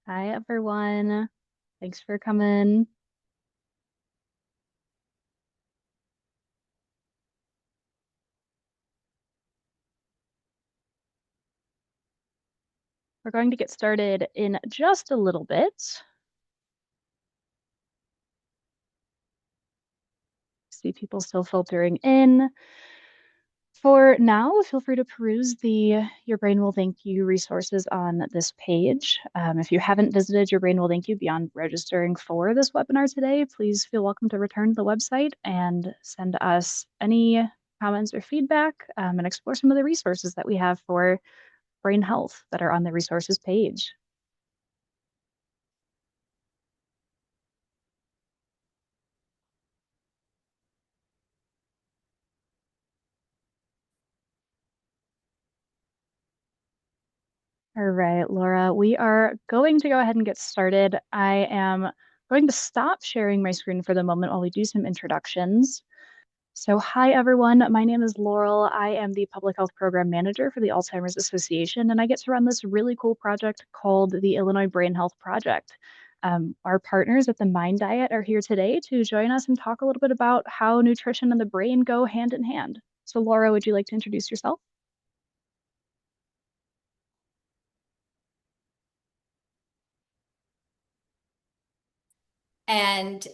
Hi, everyone. Thanks for coming. We're going to get started in just a little bit. See people still filtering in. For now, feel free to peruse the Your Brain Will Thank You resources on this page. If you haven't visited Your Brain Will Thank You beyond registering for this webinar today, please feel welcome to return to the website and send us any comments or feedback and explore some of the resources that we have for brain health that are on the resources page. All right, Laura, we are going to go ahead and get started. I am going to stop sharing my screen for the moment while we do some introductions. So, hi, everyone. My name is Laurel. I am the Public Health Program Manager for the Alzheimer's Association, and I get to run this really cool project called the Illinois Brain Health Project. Our partners at the Mind Diet are here today to join us and talk a little bit about how nutrition and the brain go hand in hand. So, Laura, would you like to introduce yourself? And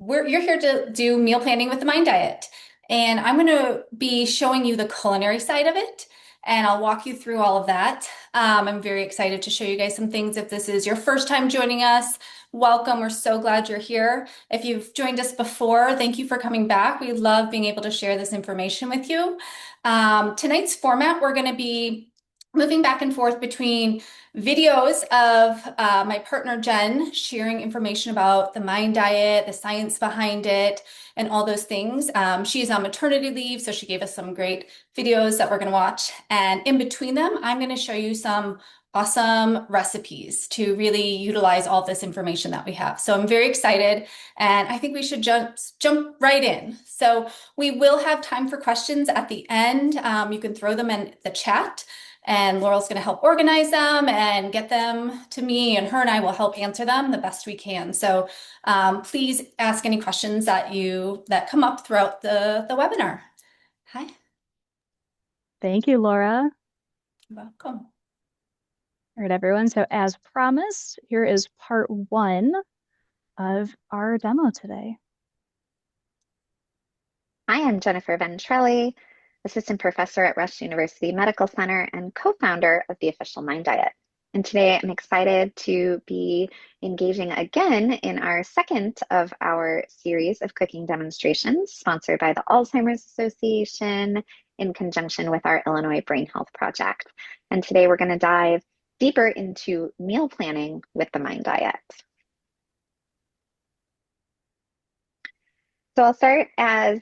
you're here to do meal planning with the Mind Diet. And I'm going to be showing you the culinary side of it, and I'll walk you through all of that. I'm very excited to show you guys some things. If this is your first time joining us, welcome. We're so glad you're here. If you've joined us before, thank you for coming back. We love being able to share this information with you. Tonight's format, we're going to be moving back and forth between videos of my partner Jen sharing information about the Mind Diet, the science behind it, and all those things. She's on maternity leave, so she gave us some great videos that we're going to watch. And in between them, I'm going to show you some awesome recipes to really utilize all this information that we have. So I'm very excited, and I think we should jump right in. So we will have time for questions at the end. You can throw them in the chat, and Laurel's going to help organize them and get them to me, and her and I will help answer them the best we can. So please ask any questions that come up throughout the webinar. Hi, Thank you, Laura. welcome. All right, everyone. So as promised, here is part one of our demo today. Hi, I'm Jennifer Ventrelli, Assistant Professor at Rush University Medical Center and co-founder of the Official Mind Diet. And today I'm excited to be engaging again in our second of our series of cooking demonstrations sponsored by the Alzheimer's Association in conjunction with our Illinois Brain Health Project. And today we're going to dive deeper into meal planning with the Mind Diet. So I'll start as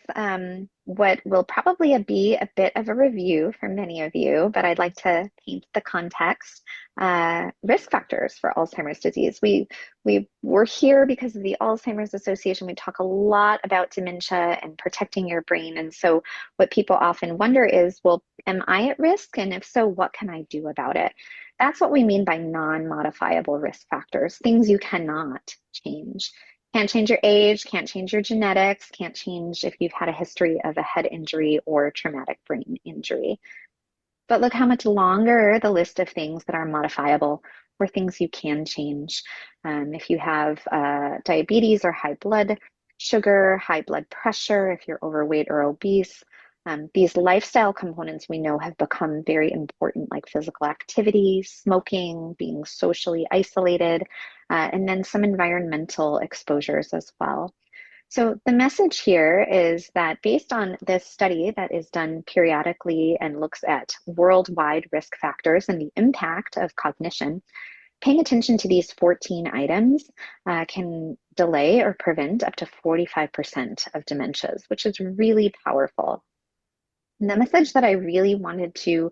what will probably be a bit of a review for many of you, but I'd like to paint the context. Risk factors for Alzheimer's disease. We're here because of the Alzheimer's Association. We talk a lot about dementia and protecting your brain. And so what people often wonder is, well, am I at risk? And if so, what can I do about it? That's what we mean by non-modifiable risk factors, things you cannot change. Can't change your age, can't change your genetics, can't change if you've had a history of a head injury or traumatic brain injury. But look how much longer the list of things that are modifiable or things you can change. If you have diabetes or high blood sugar, high blood pressure, if you're overweight or obese, these lifestyle components we know have become very important, like physical activity, smoking, being socially isolated, and then some environmental exposures as well. So the message here is that based on this study that is done periodically and looks at worldwide risk factors and the impact of cognition, paying attention to these 14 items can delay or prevent up to 45% of dementias, which is really powerful. And the message that I really wanted to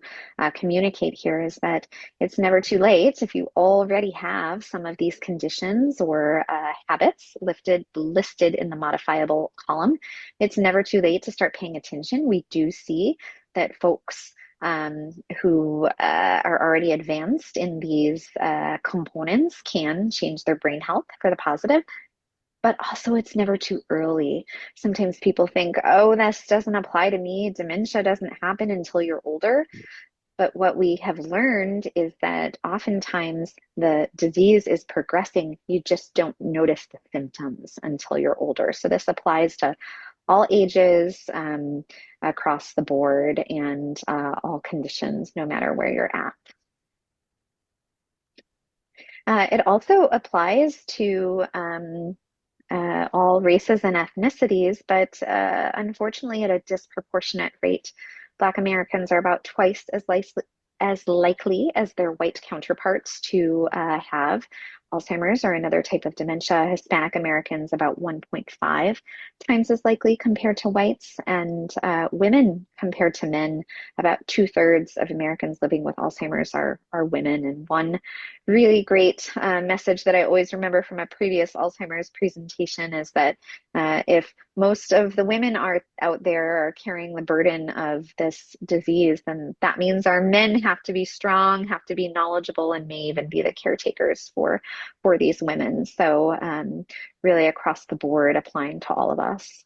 communicate here is that it's never too late if you already have some of these conditions or habits listed in the modifiable column. It's never too late to start paying attention. We do see that folks who are already advanced in these components can change their brain health for the positive. But also, it's never too early. Sometimes people think, oh, this doesn't apply to me. Dementia doesn't happen until you're older. But what we have learned is that oftentimes the disease is progressing. You just don't notice the symptoms until you're older. So this applies to all ages, across the board, and all conditions, no matter where you're at. It also applies to all races and ethnicities, but unfortunately, at a disproportionate rate. Black Americans are about twice as likely as their white counterparts to have Alzheimer's or another type of dementia. Hispanic Americans about 1.5 times as likely compared to whites, and women compared to men. About two-thirds of Americans living with Alzheimer's are women. And one really great message that I always remember from a previous Alzheimer's presentation is that if most of the women are out there are carrying the burden of this disease, then that means our men have to be strong, have to be knowledgeable, and may even be the caretakers for these women. So really across the board, applying to all of us.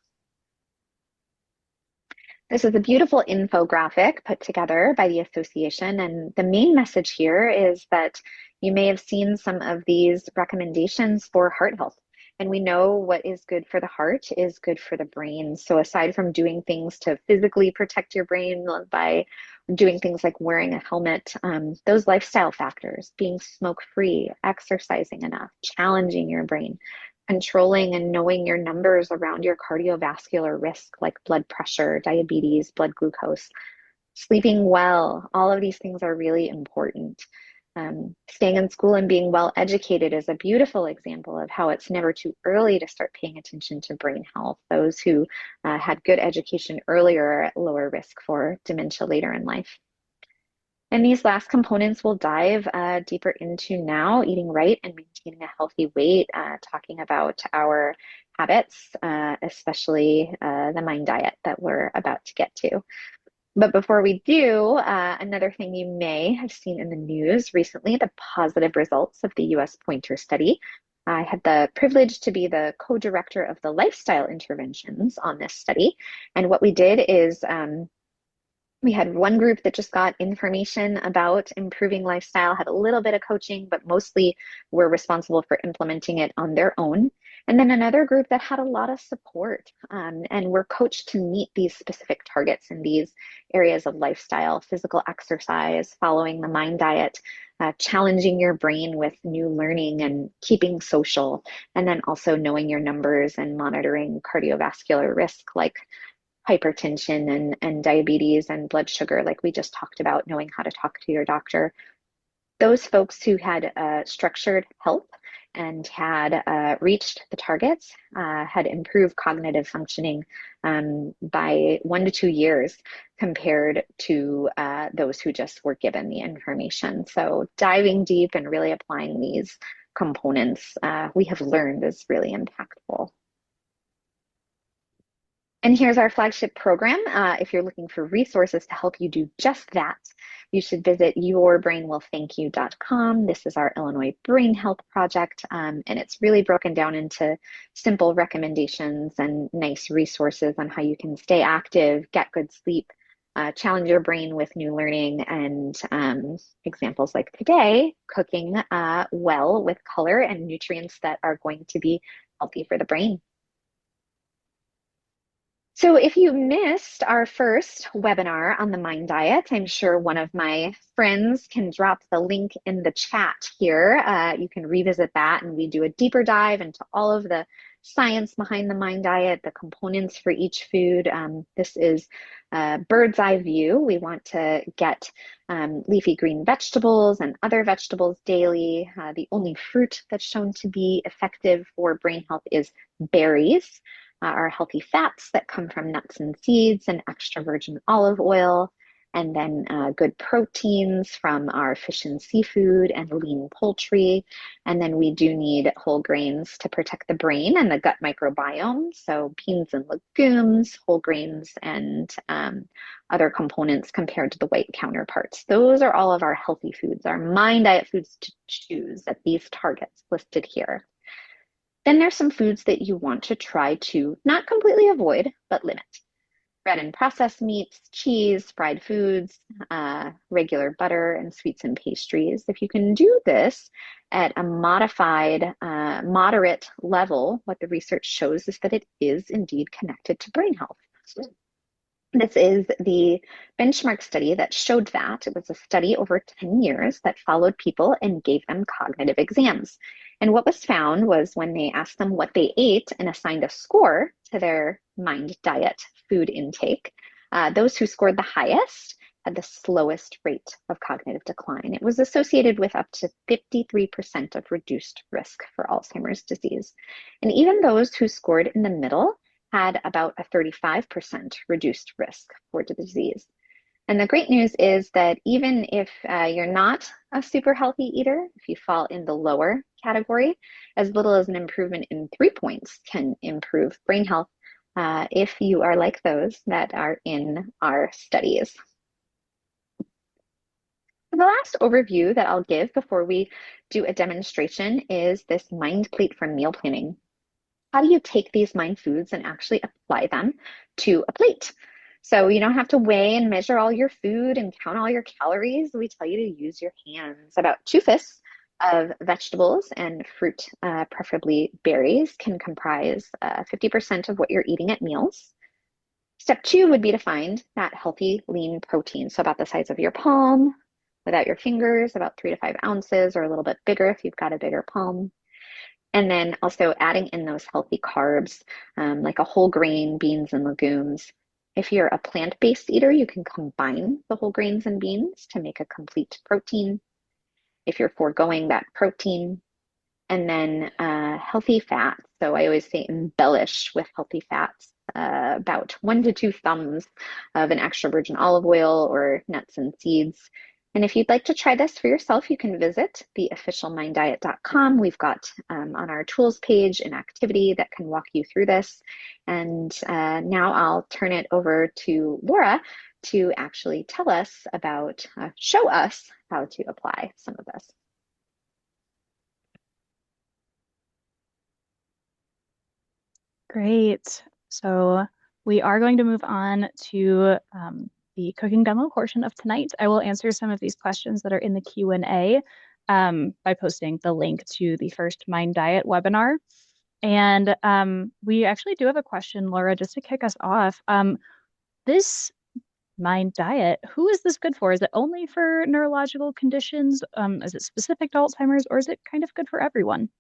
This is a beautiful infographic put together by the association. And the main message here is that you may have seen some of these recommendations for heart health. And we know what is good for the heart is good for the brain. So aside from doing things to physically protect your brain by doing things like wearing a helmet, those lifestyle factors, being smoke-free, exercising enough, challenging your brain, controlling and knowing your numbers around your cardiovascular risk, like blood pressure, diabetes, blood glucose, sleeping well, all of these things are really important. Staying in school and being well educated is a beautiful example of how it's never too early to start paying attention to brain health. Those who had good education earlier are at lower risk for dementia later in life. And these last components we'll dive deeper into now: eating right and maintaining a healthy weight, talking about our habits, especially the mind diet that we're about to get to. But before we do, another thing you may have seen in the news recently, the positive results of the US Pointer study. I had the privilege to be the co-director of the lifestyle interventions on this study. And what we did is we had one group that just got information about improving lifestyle, had a little bit of coaching, but mostly were responsible for implementing it on their own. And then another group that had a lot of support and were coached to meet these specific targets in these areas of lifestyle: physical exercise, following the mind diet, challenging your brain with new learning, and keeping social, and then also knowing your numbers and monitoring cardiovascular risk like hypertension and diabetes and blood sugar, like we just talked about, knowing how to talk to your doctor. Those folks who had structured health and had reached the targets had improved cognitive functioning by 1 to 2 years compared to those who just were given the information. So diving deep and really applying these components we have learned is really impactful. And here's our flagship program. If you're looking for resources to help you do just that, you should visit yourbrainwillthankyou.com. This is our Illinois Brain Health Project, and it's really broken down into simple recommendations and nice resources on how you can stay active, get good sleep, challenge your brain with new learning, and examples like today, cooking well with color and nutrients that are going to be healthy for the brain. So if you missed our first webinar on the mind diet, I'm sure one of my friends can drop the link in the chat here. You can revisit that, and we do a deeper dive into all of the science behind the mind diet, the components for each food. This is a bird's eye view. We want to get leafy green vegetables and other vegetables daily. The only fruit that's shown to be effective for brain health is berries. Are healthy fats that come from nuts and seeds and extra virgin olive oil. and then good proteins from our fish and seafood and lean poultry. And then we do need whole grains to protect the brain and the gut microbiome. So beans and legumes, whole grains, and other components compared to the white counterparts. Those are all of our healthy foods, our mind diet foods to choose at these targets listed here. Then there's some foods that you want to try to not completely avoid, but limit. Red and processed meats, cheese, fried foods, regular butter, and sweets and pastries. If you can do this at a modified, moderate level, what the research shows is that it is indeed connected to brain health. This is the benchmark study that showed that. It was a study over 10 years that followed people and gave them cognitive exams. And what was found was when they asked them what they ate and assigned a score to their mind diet food intake, those who scored the highest had the slowest rate of cognitive decline. It was associated with up to 53% of reduced risk for Alzheimer's disease. And even those who scored in the middle had about a 35% reduced risk for the disease. And the great news is that even if you're not a super healthy eater, if you fall in the lower category, as little as an improvement in 3 points can improve brain health if you are like those that are in our studies. The last overview that I'll give before we do a demonstration is this mind plate for meal planning. How do you take these mind foods and actually apply them to a plate? So you don't have to weigh and measure all your food and count all your calories. We tell you to use your hands. About 2/5 of vegetables and fruit, preferably berries, can comprise 50% of what you're eating at meals. Step 2 would be to find that healthy, lean protein. So about the size of your palm, without your fingers, about 3 to 5 ounces, or a little bit bigger if you've got a bigger palm. And then also adding in those healthy carbs, like a whole grain, beans, and legumes. If you're a plant-based eater, you can combine the whole grains and beans to make a complete protein. If you're foregoing that protein, and then healthy fats. So I always say embellish with healthy fats, about 1 to 2 thumbs of an extra virgin olive oil or nuts and seeds. And if you'd like to try this for yourself, you can visit theofficialminddiet.com. We've got on our tools page an activity that can walk you through this. And now I'll turn it over to Laura to actually tell us about, show us how to apply some of this. Great. So we are going to move on to the cooking demo portion of tonight. I will answer some of these questions that are in the Q&A by posting the link to the First Mind Diet webinar. And we actually do have a question, Laura, just to kick us off. This Mind Diet, who is this good for? Is it only for neurological conditions? Is it specific to Alzheimer's, or is it kind of good for everyone?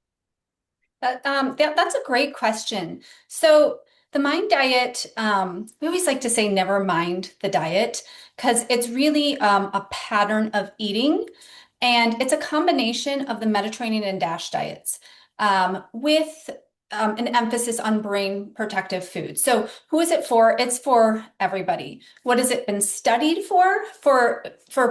That's a great question. So the mind diet, we always like to say never mind the diet because it's really a pattern of eating, and it's a combination of the Mediterranean and DASH diets with an emphasis on brain protective food. So who is it for? It's for everybody. What has it been studied for? For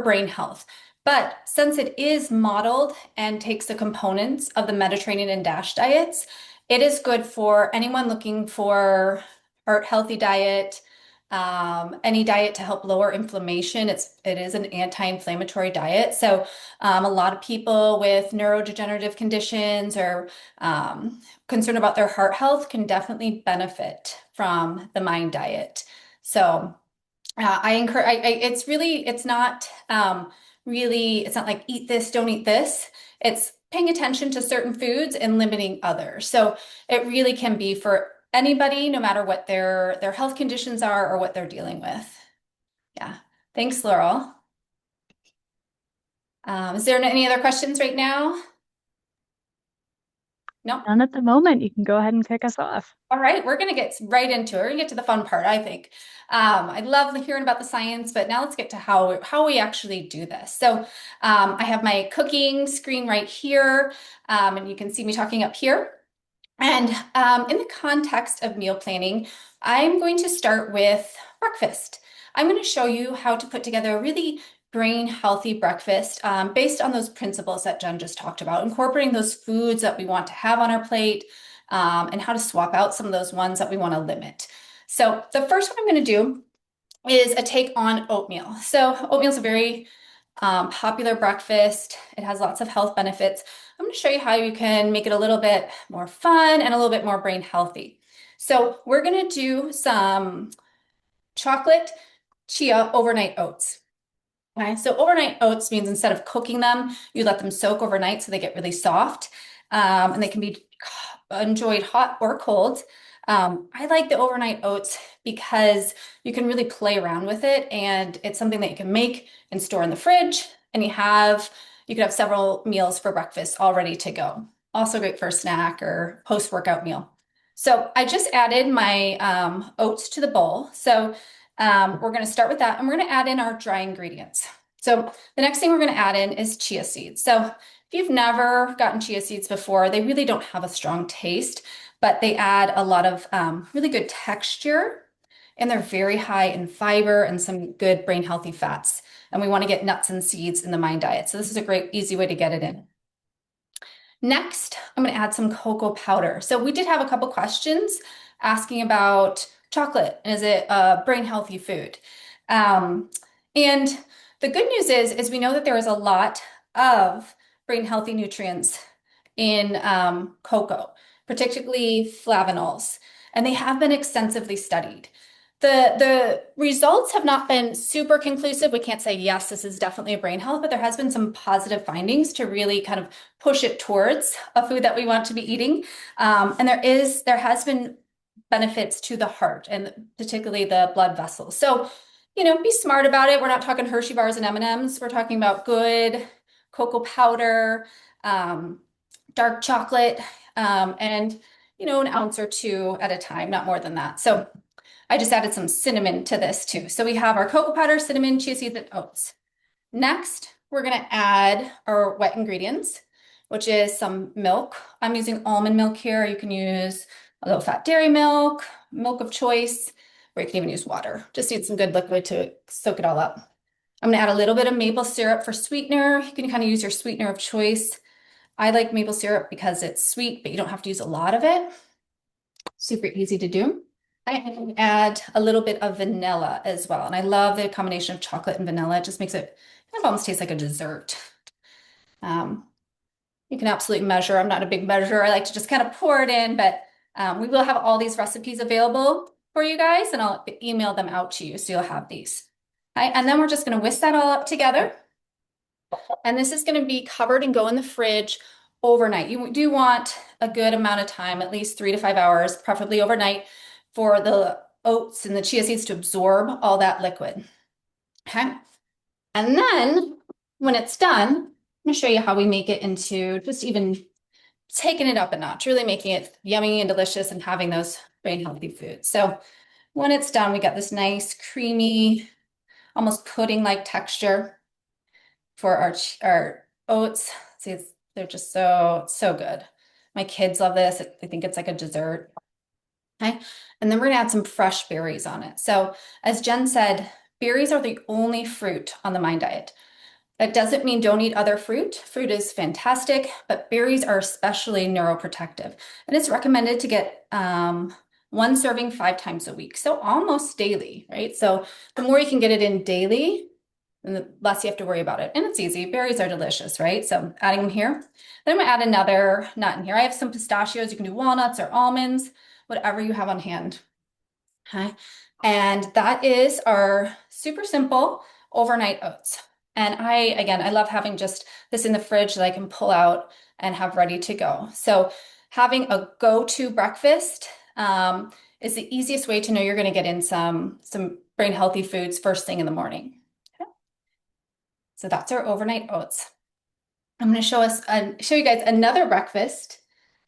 brain health. But since it is modeled and takes the components of the Mediterranean and DASH diets, it is good for anyone looking for heart healthy diet, any diet to help lower inflammation. It is an anti-inflammatory diet. So a lot of people with neurodegenerative conditions or concerned about their heart health can definitely benefit from the mind diet. So I encourage, it's not it's not like eat this, don't eat this. It's paying attention to certain foods and limiting others. So it really can be for anybody, no matter what their health conditions are or what they're dealing with. Yeah. Thanks, Laurel. Is there any other questions right now? No? None at the moment. You can go ahead and kick us off. All right, we're going to get right into it. We're going to get to the fun part, I think. I love hearing about the science, but now let's get to how we actually do this. So I have my cooking screen right here, and you can see me talking up here. And in the context of meal planning, I'm going to start with breakfast. I'm going to show you how to put together a really brain healthy breakfast based on those principles that Jen just talked about, incorporating those foods that we want to have on our plate and how to swap out some of those ones that we want to limit. So the first one I'm going to do is a take on oatmeal. So oatmeal is a very popular breakfast. It has lots of health benefits. I'm going to show you how you can make it a little bit more fun and a little bit more brain healthy. So we're going to do some chocolate chia overnight oats. Okay, so overnight oats means instead of cooking them, you let them soak overnight so they get really soft, and they can be enjoyed hot or cold. I like the overnight oats because you can really play around with it, and it's something that you can make and store in the fridge, and you could have several meals for breakfast all ready to go. Also great for a snack or post-workout meal. So I just added my oats to the bowl. So we're going to start with that, and we're going to add in our dry ingredients. So the next thing we're going to add in is chia seeds. So if you've never gotten chia seeds before, they really don't have a strong taste, but they add a lot of really good texture, and they're very high in fiber and some good brain healthy fats. And we want to get nuts and seeds in the Mind diet. So this is a great, easy way to get it in. Next, I'm going to add some cocoa powder. So we did have a couple questions asking about chocolate. Is it a brain healthy food? And the good news is we know that there is a lot of brain healthy nutrients in cocoa, particularly flavonols, and they have been extensively studied. The results have not been super conclusive. We can't say, yes, this is definitely a brain health, but there has been some positive findings to really kind of push it towards a food that we want to be eating. And there has been benefits to the heart and particularly the blood vessels. So, be smart about it. We're not talking Hershey bars and M&Ms. We're talking about good cocoa powder, dark chocolate, and, an ounce or two at a time, not more than that. So I just added some cinnamon to this too. So we have our cocoa powder, cinnamon, chia seeds, and oats. Next, we're going to add our wet ingredients, which is some milk. I'm using almond milk here. You can use a low-fat dairy milk, milk of choice, or you can even use water. Just need some good liquid to soak it all up. I'm going to add a little bit of maple syrup for sweetener. You can kind of use your sweetener of choice. I like maple syrup because it's sweet, but you don't have to use a lot of it. Super easy to do. I add a little bit of vanilla as well. And I love the combination of chocolate and vanilla. It just makes it kind of almost taste like a dessert. You can absolutely measure. I'm not a big measurer. I like to just kind of pour it in, but we will have all these recipes available for you guys, and I'll email them out to you so you'll have these. Okay, and then we're just going to whisk that all up together. And this is going to be covered and go in the fridge overnight. You do want a good amount of time, at least 3 to 5 hours, preferably overnight, for the oats and the chia seeds to absorb all that liquid. Okay. And then when it's done, I'm going to show you how we make it into just even taking it up a notch, really making it yummy and delicious and having those brain healthy foods. So when it's done, we got this nice creamy, almost pudding-like texture for our oats. See, they're just so good. My kids love this. I think it's like a dessert. Okay. And then we're gonna add some fresh berries on it. So as Jen said, berries are the only fruit on the Mind diet. That doesn't mean don't eat other fruit. Fruit is fantastic, but berries are especially neuroprotective. And it's recommended to get 1 serving 5 times a week. So almost daily, right? So the more you can get it in daily, and the less you have to worry about it. And it's easy. Berries are delicious, right? So adding them here. Then I'm gonna add another nut in here. I have some pistachios. You can do walnuts or almonds, whatever you have on hand. Okay. And that is our super simple overnight oats. And I love having just this in the fridge that I can pull out and have ready to go. So having a go-to breakfast is the easiest way to know you're going to get in some brain healthy foods first thing in the morning. Okay. So that's our overnight oats. I'm going to show you guys another breakfast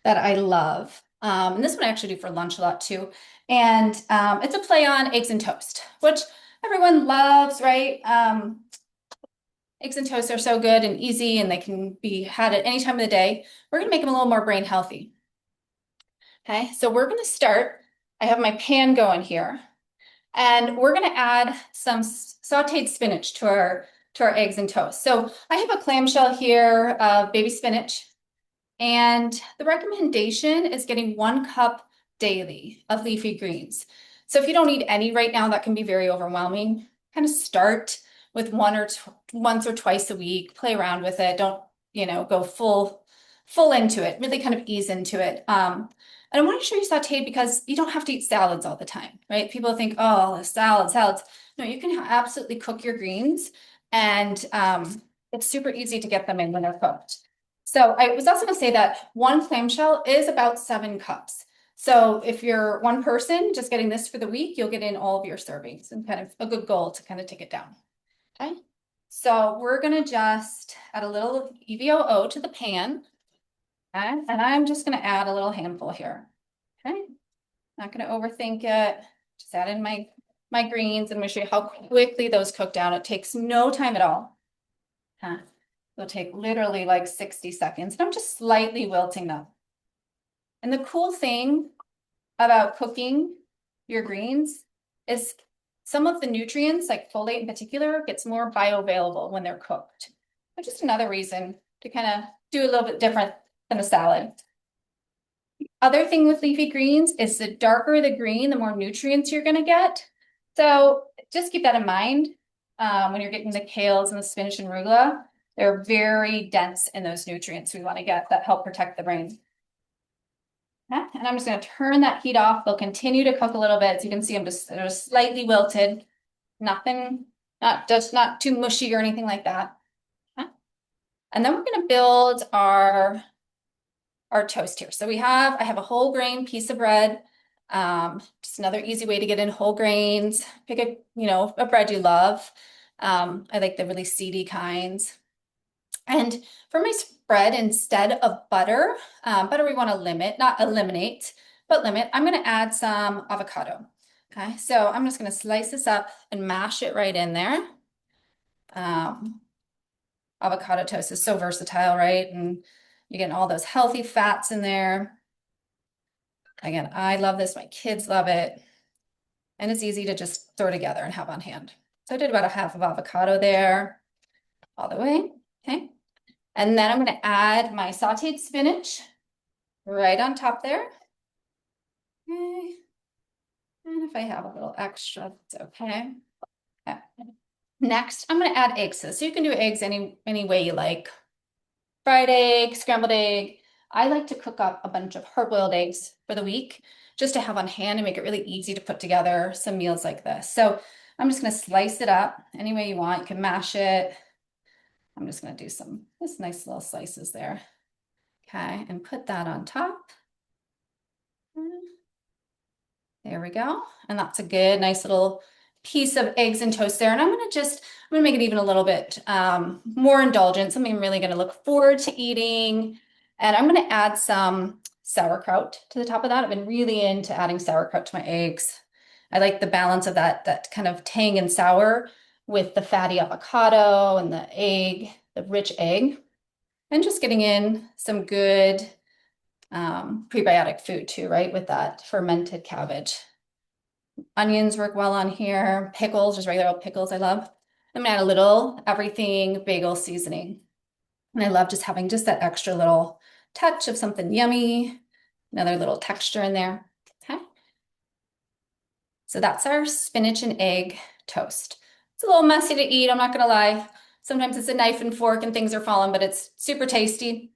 that I love. And this one I actually do for lunch a lot too. And it's a play on eggs and toast, which everyone loves, right? Eggs and toast are so good and easy, and they can be had at any time of the day. We're going to make them a little more brain healthy. Okay, so we're going to start. I have my pan going here. And we're gonna add some sauteed spinach to our eggs and toast. So I have a clamshell here of baby spinach, and the recommendation is getting 1 cup daily of leafy greens. So if you don't eat any right now, that can be very overwhelming. Kind of start with once or twice a week, play around with it. Don't, go full into it. Really kind of ease into it. And I want to show you sauteed because you don't have to eat salads all the time, right? People think, oh, salads. No, you can absolutely cook your greens, and it's super easy to get them in when they're cooked. So I was also going to say that 1 clamshell is about 7 cups. So if you're one person just getting this for the week, you'll get in all of your servings, and kind of a good goal to kind of take it down. Okay. So we're going to just add a little EVOO to the pan. Okay. And I'm just going to add a little handful here. Okay. Not going to overthink it. Just add in my greens, and I'm going to show you how quickly those cook down. It takes no time at all. Okay. It'll take literally like 60 seconds. And I'm just slightly wilting them. And the cool thing about cooking your greens is some of the nutrients, like folate in particular, gets more bioavailable when they're cooked. But just another reason to kind of do a little bit different than a salad. The other thing with leafy greens is the darker the green, the more nutrients you're going to get. So just keep that in mind when you're getting the kales and the spinach and arugula. They're very dense in those nutrients we want to get that help protect the brain. Okay. And I'm just going to turn that heat off. They'll continue to cook a little bit. As you can see, they're slightly wilted. Nothing, not too mushy or anything like that. Okay. And then we're going to build our toast here. So I have a whole grain piece of bread. Just another easy way to get in whole grains. Pick a bread you love. I like the really seedy kinds. And for my spread, instead of butter we want to limit, not eliminate, but limit, I'm going to add some avocado. Okay, so I'm just going to slice this up and mash it right in there. Avocado toast is so versatile, right? And you're getting all those healthy fats in there. Again, I love this. My kids love it. And it's easy to just throw together and have on hand. So I did about a half of avocado there, all the way. Okay. And then I'm going to add my sauteed spinach right on top there. Okay. And if I have a little extra, it's okay. Okay. Next, I'm going to add eggs. So you can do eggs any way you like. Fried egg, scrambled egg. I like to cook up a bunch of hard-boiled eggs for the week just to have on hand and make it really easy to put together some meals like this. So I'm just going to slice it up any way you want. You can mash it. I'm just going to do this nice little slices there. Okay, and put that on top. There we go. And that's a good, nice little piece of eggs and toast there. And I'm going to make it even a little bit more indulgent, something I'm really going to look forward to eating. And I'm going to add some sauerkraut to the top of that. I've been really into adding sauerkraut to my eggs. I like the balance of that kind of tang and sour with the fatty avocado and the egg, the rich egg, and just getting in some good prebiotic food too, right? With that fermented cabbage. Onions work well on here. Pickles, just regular old pickles I love. I'm gonna add a little everything bagel seasoning. And I love just having just that extra little touch of something yummy, another little texture in there. Okay. So that's our spinach and egg toast. It's a little messy to eat, I'm not gonna lie. Sometimes it's a knife and fork and things are falling, but it's super tasty.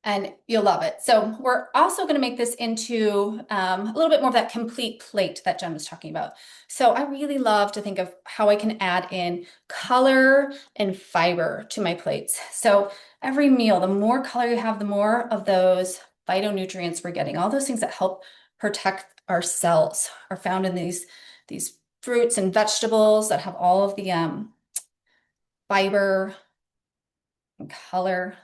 And you'll love it. So we're also going to make this into a little bit more of that complete plate that Jen was talking about. So I really love to think of how I can add in color and fiber to my plates. So every meal, the more color you have, the more of those phytonutrients we're getting. All those things that help protect our cells are found in these fruits and vegetables that have all of the fiber and color.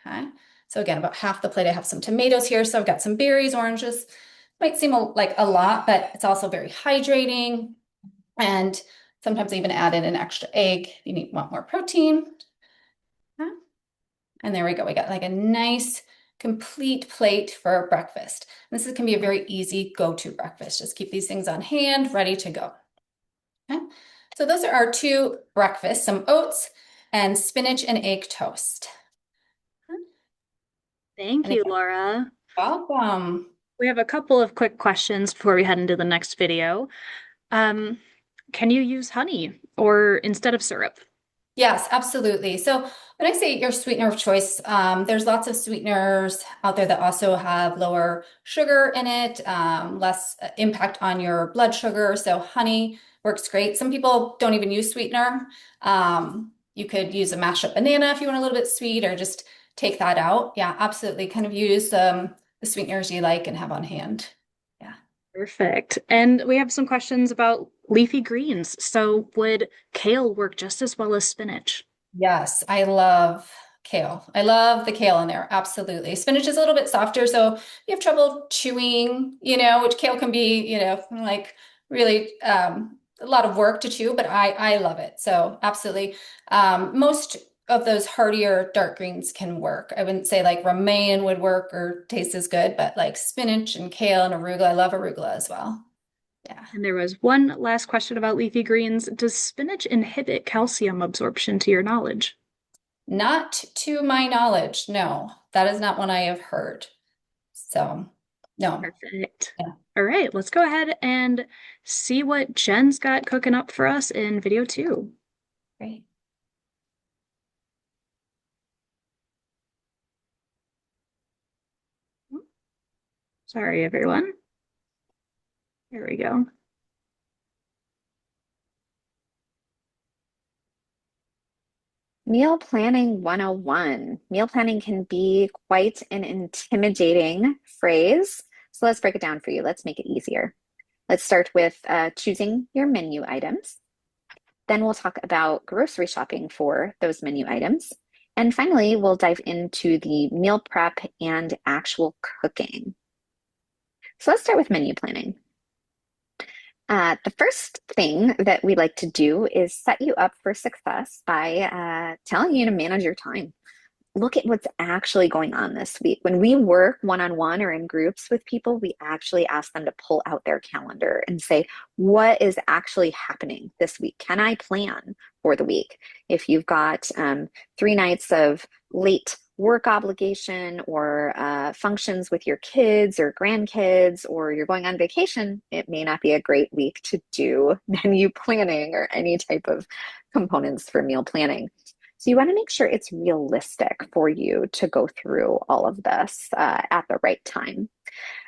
Okay. So again, about half the plate, I have some tomatoes here. So I've got some berries, oranges. Might seem like a lot, but it's also very hydrating. And sometimes I even add in an extra egg. You want more protein. Okay. And there we go. We got like a nice complete plate for breakfast. This can be a very easy go-to breakfast. Just keep these things on hand, ready to go. Okay. So those are our two breakfasts, some oats and spinach and egg toast. Thank And you, again, Laura. welcome. We have a couple of quick questions before we head into the next video. Um, can you use honey or instead of syrup? Yes, absolutely. So when I say your sweetener of choice, there's lots of sweeteners out there that also have lower sugar in it, less impact on your blood sugar. So honey works great. Some people don't even use sweetener. You could use a mashed up banana if you want a little bit sweet, or just take that out. Yeah, absolutely. Kind of use the sweeteners you like and have on hand. Yeah. Perfect. And we have some questions about leafy greens. So would kale work just as well as spinach? Yes, I love kale. I love the kale in there. Absolutely. Spinach is a little bit softer, so you have trouble chewing, which kale can be, like really a lot of work to chew, but I love it. So absolutely. Most of those heartier dark greens can work. I wouldn't say like romaine would work or taste as good, but like spinach and kale and arugula, I love arugula as well. Yeah. And there was one last question about leafy greens. Does spinach inhibit calcium absorption to your knowledge? Not to my knowledge, no. That is not one I have heard. So, no. Perfect. Yeah, All right, let's go ahead and see what Jen's got cooking up for us in video 2. great. Sorry, everyone. Here we go. Meal planning 101. Meal planning can be quite an intimidating phrase. So let's break it down for you. Let's make it easier. Let's start with choosing your menu items. Then we'll talk about grocery shopping for those menu items. And finally, we'll dive into the meal prep and actual cooking. So let's start with menu planning. The first thing that we like to do is set you up for success by telling you to manage your time. Look at what's actually going on this week. When we work one-on-one or in groups with people, we actually ask them to pull out their calendar and say, what is actually happening this week? Can I plan for the week? If you've got 3 nights of late work obligation or functions with your kids or grandkids, or you're going on vacation, it may not be a great week to do menu planning or any type of components for meal planning. So you want to make sure it's realistic for you to go through all of this at the right time.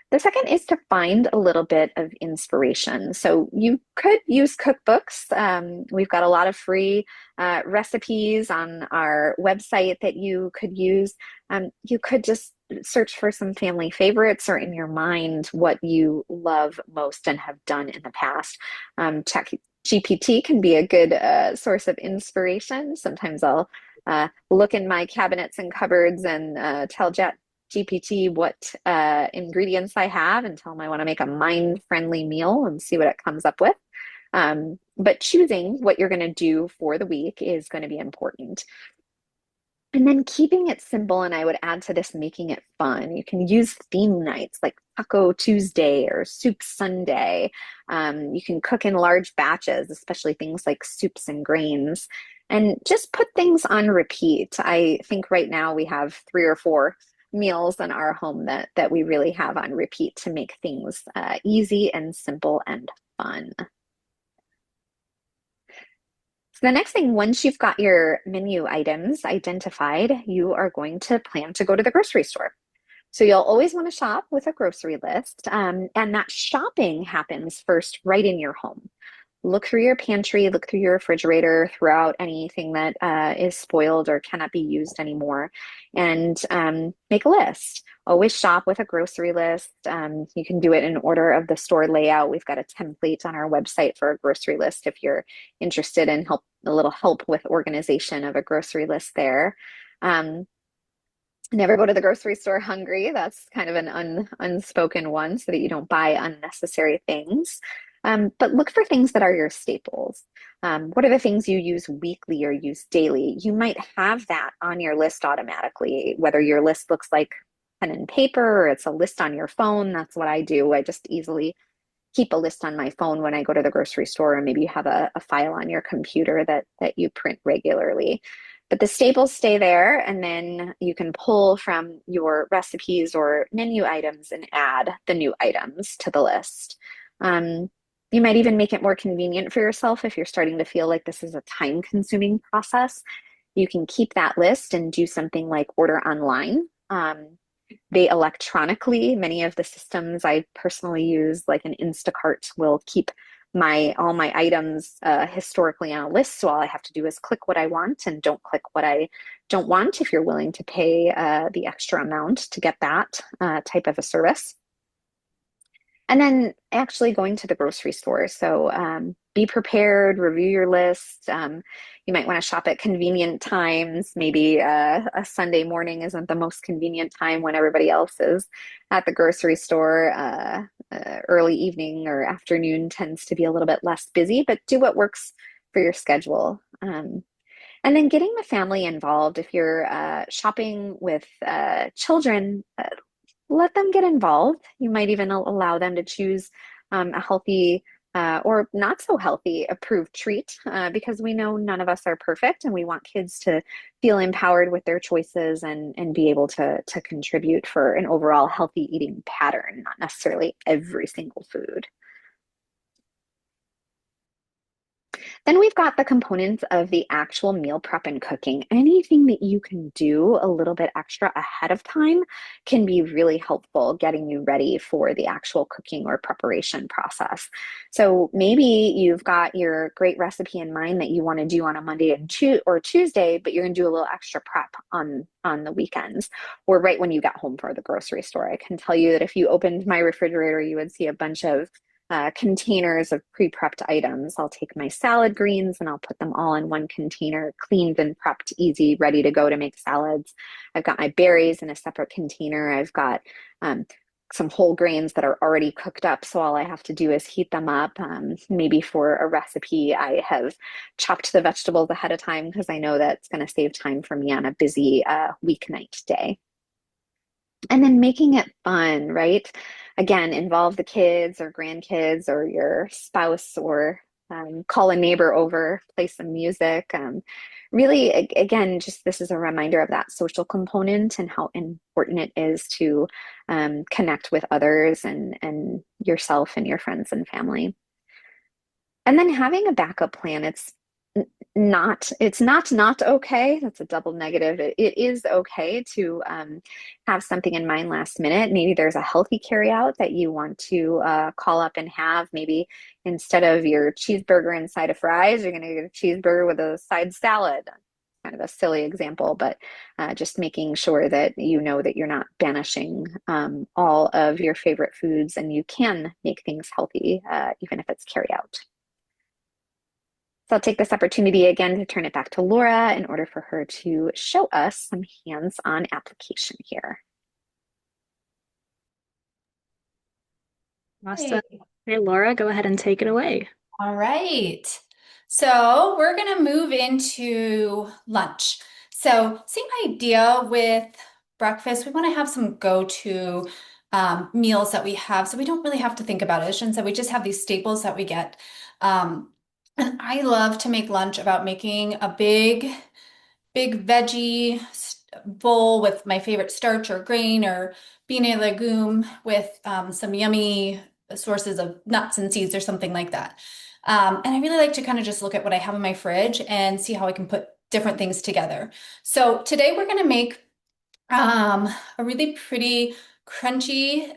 The second is to find a little bit of inspiration. So you could use cookbooks. We've got a lot of free recipes on our website that you could use. You could just search for some family favorites, or in your mind what you love most and have done in the past. Check GPT can be a good source of inspiration. Sometimes I'll look in my cabinets and cupboards and tell GPT what ingredients I have and tell them I want to make a mind-friendly meal and see what it comes up with. But choosing what you're going to do for the week is going to be important. And then keeping it simple, and I would add to this, making it fun. You can use theme nights like Taco Tuesday or Soup Sunday. You can cook in large batches, especially things like soups and grains, and just put things on repeat. I think right now we have 3 or 4 meals in our home that we really have on repeat to make things easy and simple and fun. So the next thing, once you've got your menu items identified, you are going to plan to go to the grocery store. So you'll always want to shop with a grocery list, and that shopping happens first right in your home. Look through your pantry, look through your refrigerator, throw out anything that is spoiled or cannot be used anymore, and make a list. Always shop with a grocery list. You can do it in order of the store layout. We've got a template on our website for a grocery list if you're interested in a little help with organization of a grocery list there. Never go to the grocery store hungry. That's kind of an unspoken one so that you don't buy unnecessary things. But look for things that are your staples. What are the things you use weekly or use daily? You might have that on your list automatically, whether your list looks like pen and paper or it's a list on your phone, that's what I do. I just easily keep a list on my phone when I go to the grocery store, and maybe you have a file on your computer that you print regularly. But the staples stay there, and then you can pull from your recipes or menu items and add the new items to the list. You might even make it more convenient for yourself if you're starting to feel like this is a time-consuming process. You can keep that list and do something like order online. They electronically, many of the systems I personally use, like an Instacart, will keep my all my items historically on a list. So all I have to do is click what I want and don't click what I don't want if you're willing to pay the extra amount to get that type of a service. And then actually going to the grocery store. So be prepared, review your list. You might want to shop at convenient times. Maybe a Sunday morning isn't the most convenient time when everybody else is at the grocery store. Early evening or afternoon tends to be a little bit less busy, but do what works for your schedule. And then getting the family involved. If you're shopping with children, let them get involved. You might even allow them to choose a healthy or not so healthy approved treat because we know none of us are perfect and we want kids to feel empowered with their choices and be able to contribute for an overall healthy eating pattern, not necessarily every single food. Then we've got the components of the actual meal prep and cooking. Anything that you can do a little bit extra ahead of time can be really helpful getting you ready for the actual cooking or preparation process. So maybe you've got your great recipe in mind that you want to do on a Monday and or Tuesday, but you're going to do a little extra prep on the weekends or right when you get home from the grocery store. I can tell you that if you opened my refrigerator, you would see a bunch of containers of pre-prepped items. I'll take my salad greens and I'll put them all in one container, cleaned and prepped, easy, ready to go to make salads. I've got my berries in a separate container. I've got some whole grains that are already cooked up, so all I have to do is heat them up. Maybe for a recipe, I have chopped the vegetables ahead of time because I know that's going to save time for me on a busy weeknight day. And then making it fun, right? Again, involve the kids or grandkids or your spouse or call a neighbor over, play some music. Really, again, just this is a reminder of that social component and how important it is to connect with others and yourself and your friends and family. And then having a backup plan, it's not okay. That's a double negative. It is okay to have something in mind last minute. Maybe there's a healthy carry out that you want to call up and have. Maybe instead of your cheeseburger and side of fries, you're going to get a cheeseburger with a side salad. Kind of a silly example, but just making sure that you know that you're not banishing all of your favorite foods and you can make things healthy, even if it's carry out. So I'll take this opportunity again to turn it back to Laura in order for her to show us some hands-on application here. Awesome. Hey, Laura, go ahead and take it away. All right. So we're going to move into lunch. So same idea with breakfast. We want to have some go-to meals that we have. So we don't really have to think about it. And so we just have these staples that we get. And I love to make lunch about making a big veggie bowl with my favorite starch or grain or bean and legume with some yummy sources of nuts and seeds or something like that. And I really like to kind of just look at what I have in my fridge and see how I can put different things together. So today we're going to make a really pretty crunchy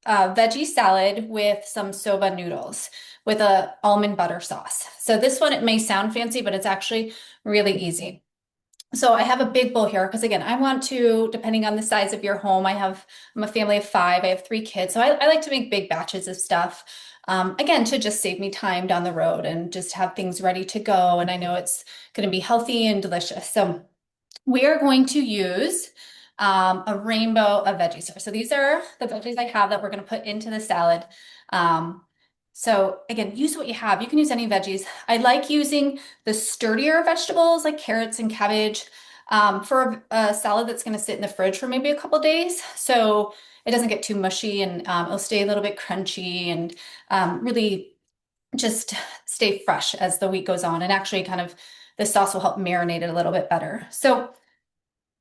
veggie salad with some soba noodles with a almond butter sauce. So this one, it may sound fancy, but it's actually really easy. So I have a big bowl here because again, I want to, depending on the size of your home, I'm a family of five, I have three kids. So I like to make big batches of stuff. Again, to just save me time down the road and just have things ready to go. And I know it's going to be healthy and delicious. So we are going to use a rainbow of veggies. So these are the veggies I have that we're going to put into the salad. So again, use what you have. You can use any veggies. I like using the sturdier vegetables like carrots and cabbage. for a salad that's going to sit in the fridge for maybe a couple days. So it doesn't get too mushy and it'll stay a little bit crunchy and really just stay fresh as the week goes on. And actually kind of the sauce will help marinate it a little bit better. So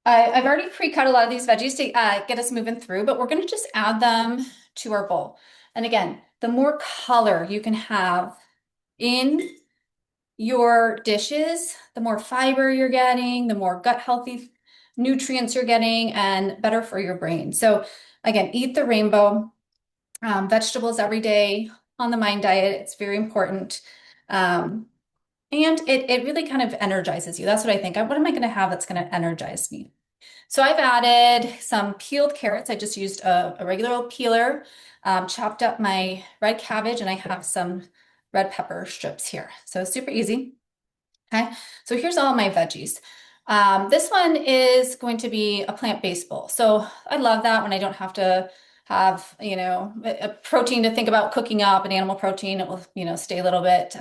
I've already pre-cut a lot of these veggies to get us moving through, but we're going to just add them to our bowl. And again, the more color you can have in your dishes, the more fiber you're getting, the more gut healthy nutrients you're getting, and better for your brain. So again, eat the rainbow, vegetables every day on the Mind Diet. It's very important. And it really kind of energizes you. That's what I think. What am I going to have that's going to energize me? So I've added some peeled carrots. I just used a regular old peeler, chopped up my red cabbage, and I have some red pepper strips here. So super easy. Okay, so here's all my veggies. This one is going to be a plant-based bowl. So I love that when I don't have to have, a protein to think about cooking up, an animal protein. It will, stay a little bit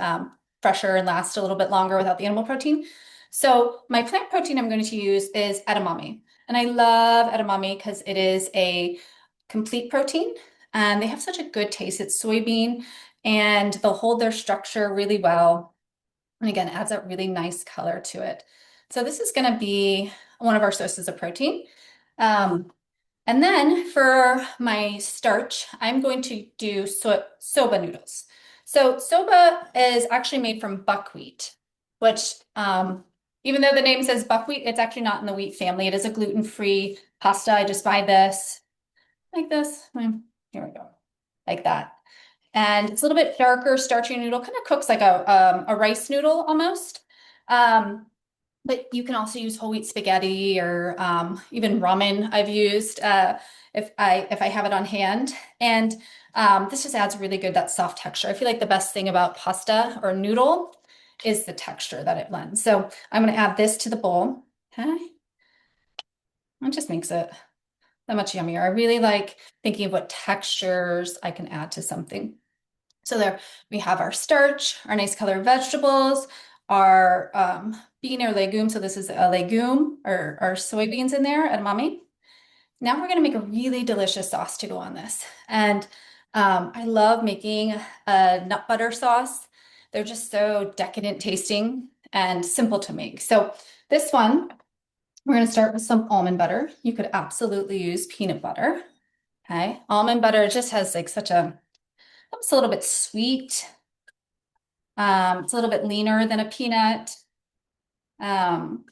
fresher and last a little bit longer without the animal protein. So my plant protein I'm going to use is edamame. And I love edamame because it is a complete protein and they have such a good taste. It's soybean and they'll hold their structure really well. And again, adds that really nice color to it. So this is going to be one of our sources of protein. And then for my starch, I'm going to do soba noodles. So soba is actually made from buckwheat, which even though the name says buckwheat, it's actually not in the wheat family. It is a gluten-free pasta. I just buy this like this. Here we go, like that. And it's a little bit darker, starchy noodle, kind of cooks like a rice noodle almost. But you can also use whole wheat spaghetti or even ramen I've used if I have it on hand. And this just adds really good, that soft texture. I feel like the best thing about pasta or noodle is the texture that it lends. So I'm going to add this to the bowl. Okay. It just makes it that much yummier. I really like thinking of what textures I can add to something. So there we have our starch, our nice colored vegetables, our bean or legume. So this is a legume or our soybeans in there, edamame. Now we're going to make a really delicious sauce to go on this. And I love making a nut butter sauce. They're just so decadent tasting and simple to make. So this one, we're going to start with some almond butter. You could absolutely use peanut butter. Okay, almond butter just has like such a it's a little bit sweet. It's a little bit leaner than a peanut. And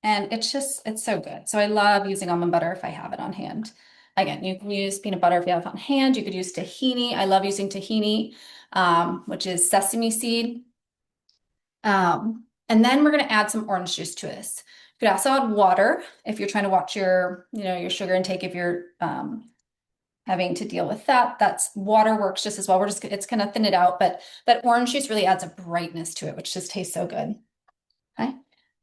it's so good. So I love using almond butter if I have it on hand. Again, you can use peanut butter if you have it on hand. You could use tahini. I love using tahini, which is sesame seed. And then we're going to add some orange juice to this. You could also add water if you're trying to watch your, your sugar intake if you're having to deal with that. That's water works just as well. It's gonna thin it out, but that orange juice really adds a brightness to it, which just tastes so good. Okay.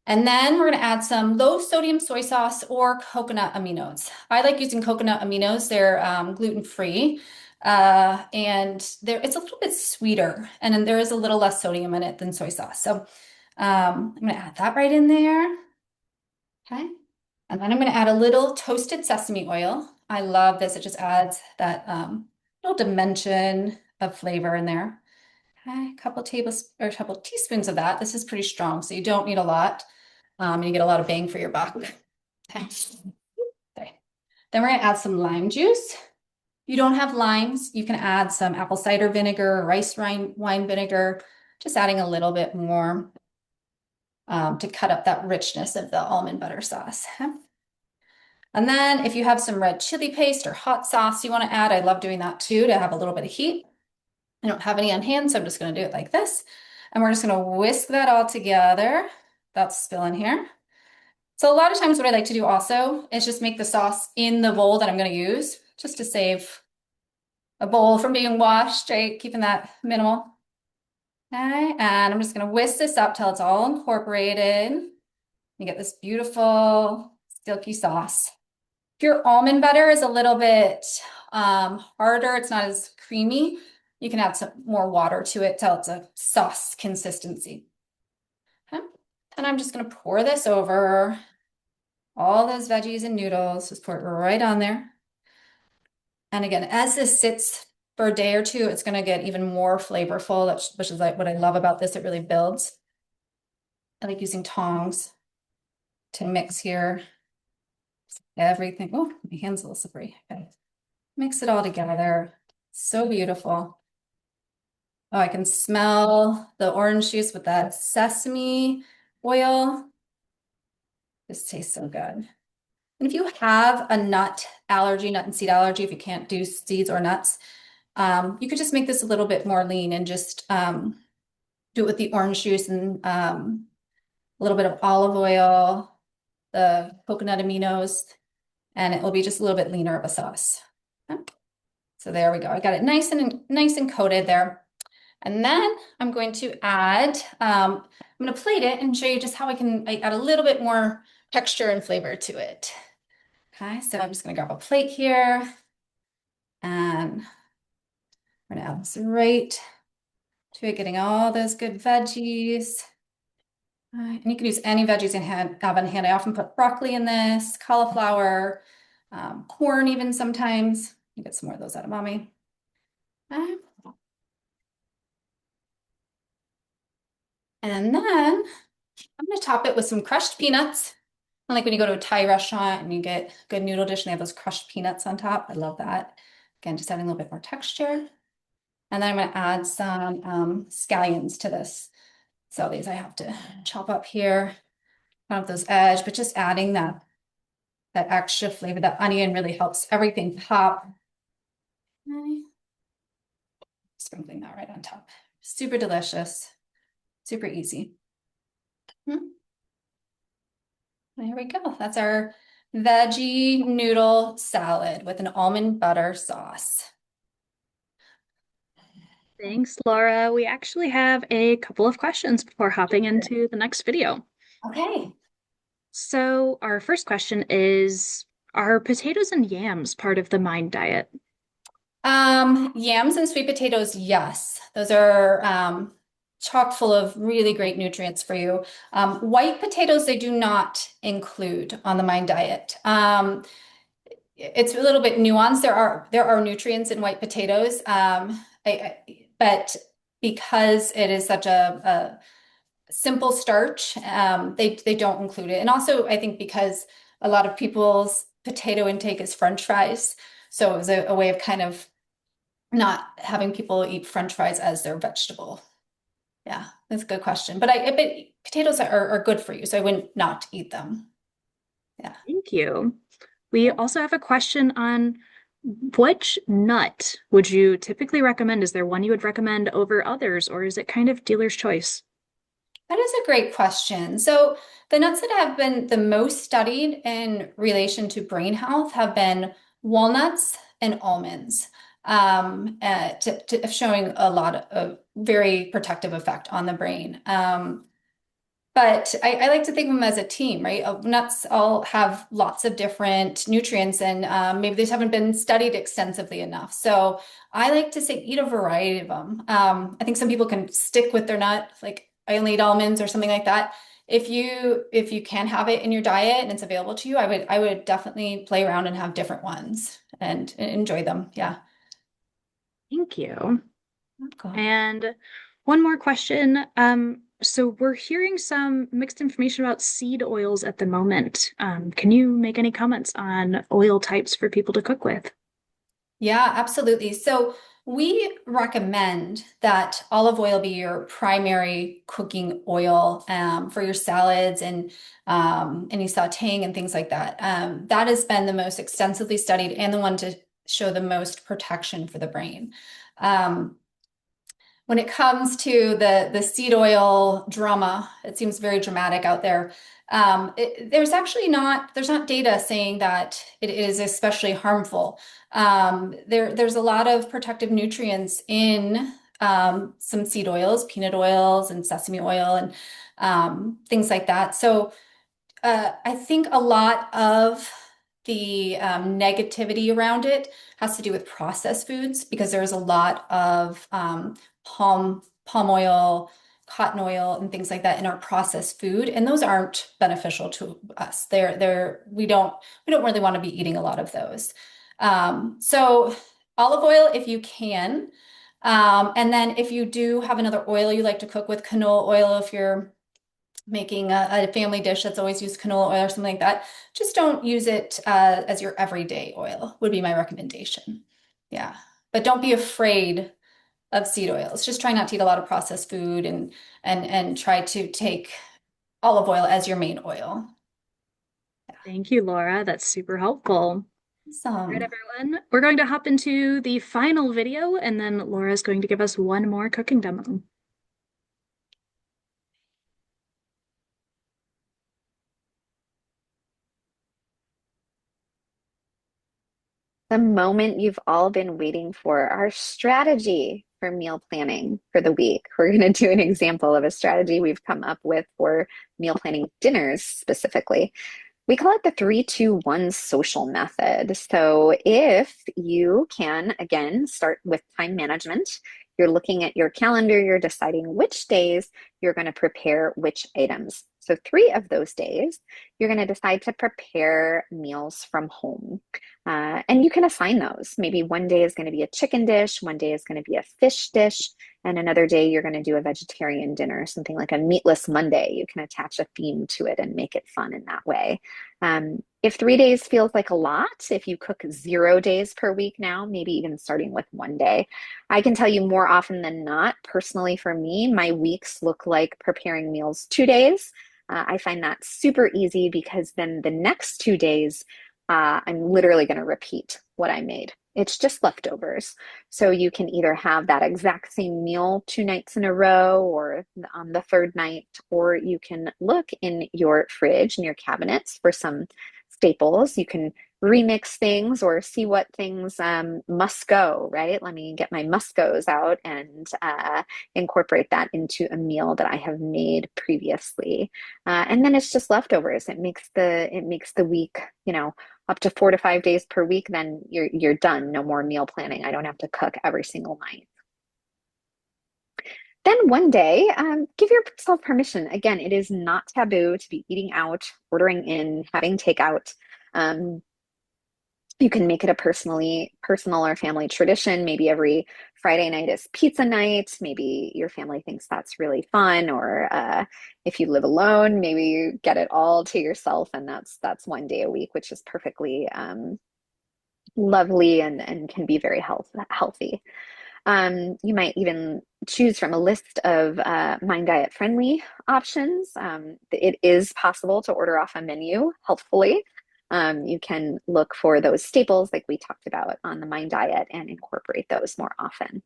And then we're gonna add some low sodium soy sauce or coconut aminos. I like using coconut aminos. They're gluten-free and it's a little bit sweeter and then there is a little less sodium in it than soy sauce. So I'm gonna add that right in there. Okay. And then I'm going to add a little toasted sesame oil. I love this. It just adds that little dimension of flavor in there. Okay, a couple teaspoons of that. This is pretty strong, so you don't need a lot. You get a lot of bang for your buck. Okay. Okay. Then we're going to add some lime juice. If you don't have limes, you can add some apple cider vinegar or rice wine vinegar, just adding a little bit more to cut up that richness of the almond butter sauce. Okay. And then if you have some red chili paste or hot sauce you want to add, I love doing that too to have a little bit of heat. I don't have any on hand, so I'm just going to do it like this. And we're just going to whisk that all together. That's spilling here. So a lot of times what I like to do also is just make the sauce in the bowl that I'm going to use, just to save a bowl from being washed, right? Keeping that minimal. Okay, and I'm just going to whisk this up till it's all incorporated. You get this beautiful silky sauce. If your almond butter is a little bit harder, it's not as creamy, you can add some more water to it till it's a sauce consistency. Okay. And I'm just going to pour this over all those veggies and noodles, just pour it right on there. And again, as this sits for a day or two, it's going to get even more flavorful, which is like what I love about this. It really builds. I like using tongs to mix here everything. Oh, my hand's a little slippery. Okay. Mix it all together. So beautiful. Oh, I can smell the orange juice with that sesame oil. This tastes so good. And if you have a nut allergy, nut and seed allergy, if you can't do seeds or nuts, you could just make this a little bit more lean and just do it with the orange juice and a little bit of olive oil, the coconut aminos, and it will be just a little bit leaner of a sauce. Okay. So there we go. I got it nice and coated there. And then I'm going to add, I'm going to plate it and show you just how I add a little bit more texture and flavor to it. Okay, so I'm just going to grab a plate here and we're going to add this right to it, getting all those good veggies. And you can use any veggies you have on hand. I often put broccoli in this, cauliflower, corn even sometimes. You get some more of those out of mommy. And then I'm going to top it with some crushed peanuts. Like when you go to a Thai restaurant and you get a good noodle dish and they have those crushed peanuts on top. I love that. Again, just adding a little bit more texture. And then I'm going to add some scallions to this. So these I have to chop up here. I don't have those edge, but just adding that extra flavor. That onion really helps everything pop. Okay. Sprinkling that right on top. Super delicious. Super easy. There we go. That's our veggie noodle salad with an almond butter sauce. Thanks, Laura. We actually have a couple of questions before hopping into the next video. Okay. So, our first question is, are potatoes and yams part of the Mind diet? Yams and sweet potatoes, yes. Those are chock full of really great nutrients for you. White potatoes, they do not include on the Mind diet. It's a little bit nuanced. There are nutrients in white potatoes, but because it is such a simple starch, they don't include it. And also, I think because a lot of people's potato intake is French fries, so it was a way of kind of not having people eat French fries as their vegetable. Yeah, that's a good question. But potatoes are good for you, so I wouldn't not eat them. Yeah. Thank you. We also have a question on which nut would you typically recommend? Is there one you would recommend over others, or is it kind of dealer's choice? That is a great question. So the nuts that have been the most studied in relation to brain health have been walnuts and almonds, showing a lot of very protective effect on the brain. But I like to think of them as a team, right? Nuts all have lots of different nutrients and maybe they haven't been studied extensively enough. So I like to say eat a variety of them. I think some people can stick with their nut, like I only eat almonds or something like that. If you can have it in your diet and it's available to you, I would definitely play around and have different ones and enjoy them. Yeah. Thank you. Cool. And one more question. So we're hearing some mixed information about seed oils at the moment. Can you make any comments on oil types for people to cook with? Yeah, absolutely. So we recommend that olive oil be your primary cooking oil for your salads and any sautéing and things like that. That has been the most extensively studied and the one to show the most protection for the brain. When it comes to the seed oil drama, it seems very dramatic out there. There's not data saying that it is especially harmful. There's a lot of protective nutrients in some seed oils, peanut oils and sesame oil and things like that. So I think a lot of the negativity around it has to do with processed foods because there's a lot of palm oil, cotton oil and things like that in our processed food, and those aren't beneficial to us. We don't really want to be eating a lot of those. So olive oil if you can. And then if you do have another oil you like to cook with, canola oil, if you're making a family dish that's always used canola oil or something like that, just don't use it as your everyday oil, would be my recommendation. Yeah. But don't be afraid of seed oils. Just try not to eat a lot of processed food and try to take olive oil as your main oil. Thank you, Laura. That's super helpful. All right, Awesome. everyone. We're going to hop into the final video, and then Laura's going to give us one more cooking demo. The moment you've all been waiting for, our strategy for meal planning for the week. We're going to do an example of a strategy we've come up with for meal planning dinners specifically. We call it the 3-2-1 social method. So if you can, again, start with time management, you're looking at your calendar, you're deciding which days you're going to prepare which items. So 3 of those days, you're going to decide to prepare meals from home. And you can assign those. Maybe one day is going to be a chicken dish, one day is going to be a fish dish, and another day you're going to do a vegetarian dinner, something like a meatless Monday. You can attach a theme to it and make it fun in that way. If 3 days feels like a lot, if you cook 0 days per week now, maybe even starting with one day, I can tell you more often than not, personally for me, my weeks look like preparing meals 2 days. I find that super easy because then the next 2 days, I'm literally going to repeat what I made. It's just leftovers. So you can either have that exact same meal 2 nights in a row or on the third night, or you can look in your fridge and your cabinets for some staples. You can remix things or see what things must go, right? Let me get my must goes out and incorporate that into a meal that I have made previously. And then it's just leftovers. It makes the week, up to 4 to 5 days per week, then you're done. No more meal planning. I don't have to cook every single night. Then one day, give yourself permission. Again, it is not taboo to be eating out, ordering in, having takeout. Um, you can make it a personal or family tradition. Maybe every Friday night is pizza night. Maybe your family thinks that's really fun. Or if you live alone, maybe you get it all to yourself, and that's one day a week, which is perfectly lovely and can be very healthy. You might even choose from a list of Mind Diet friendly options. It is possible to order off a menu, helpfully. You can look for those staples like we talked about on the Mind Diet and incorporate those more often.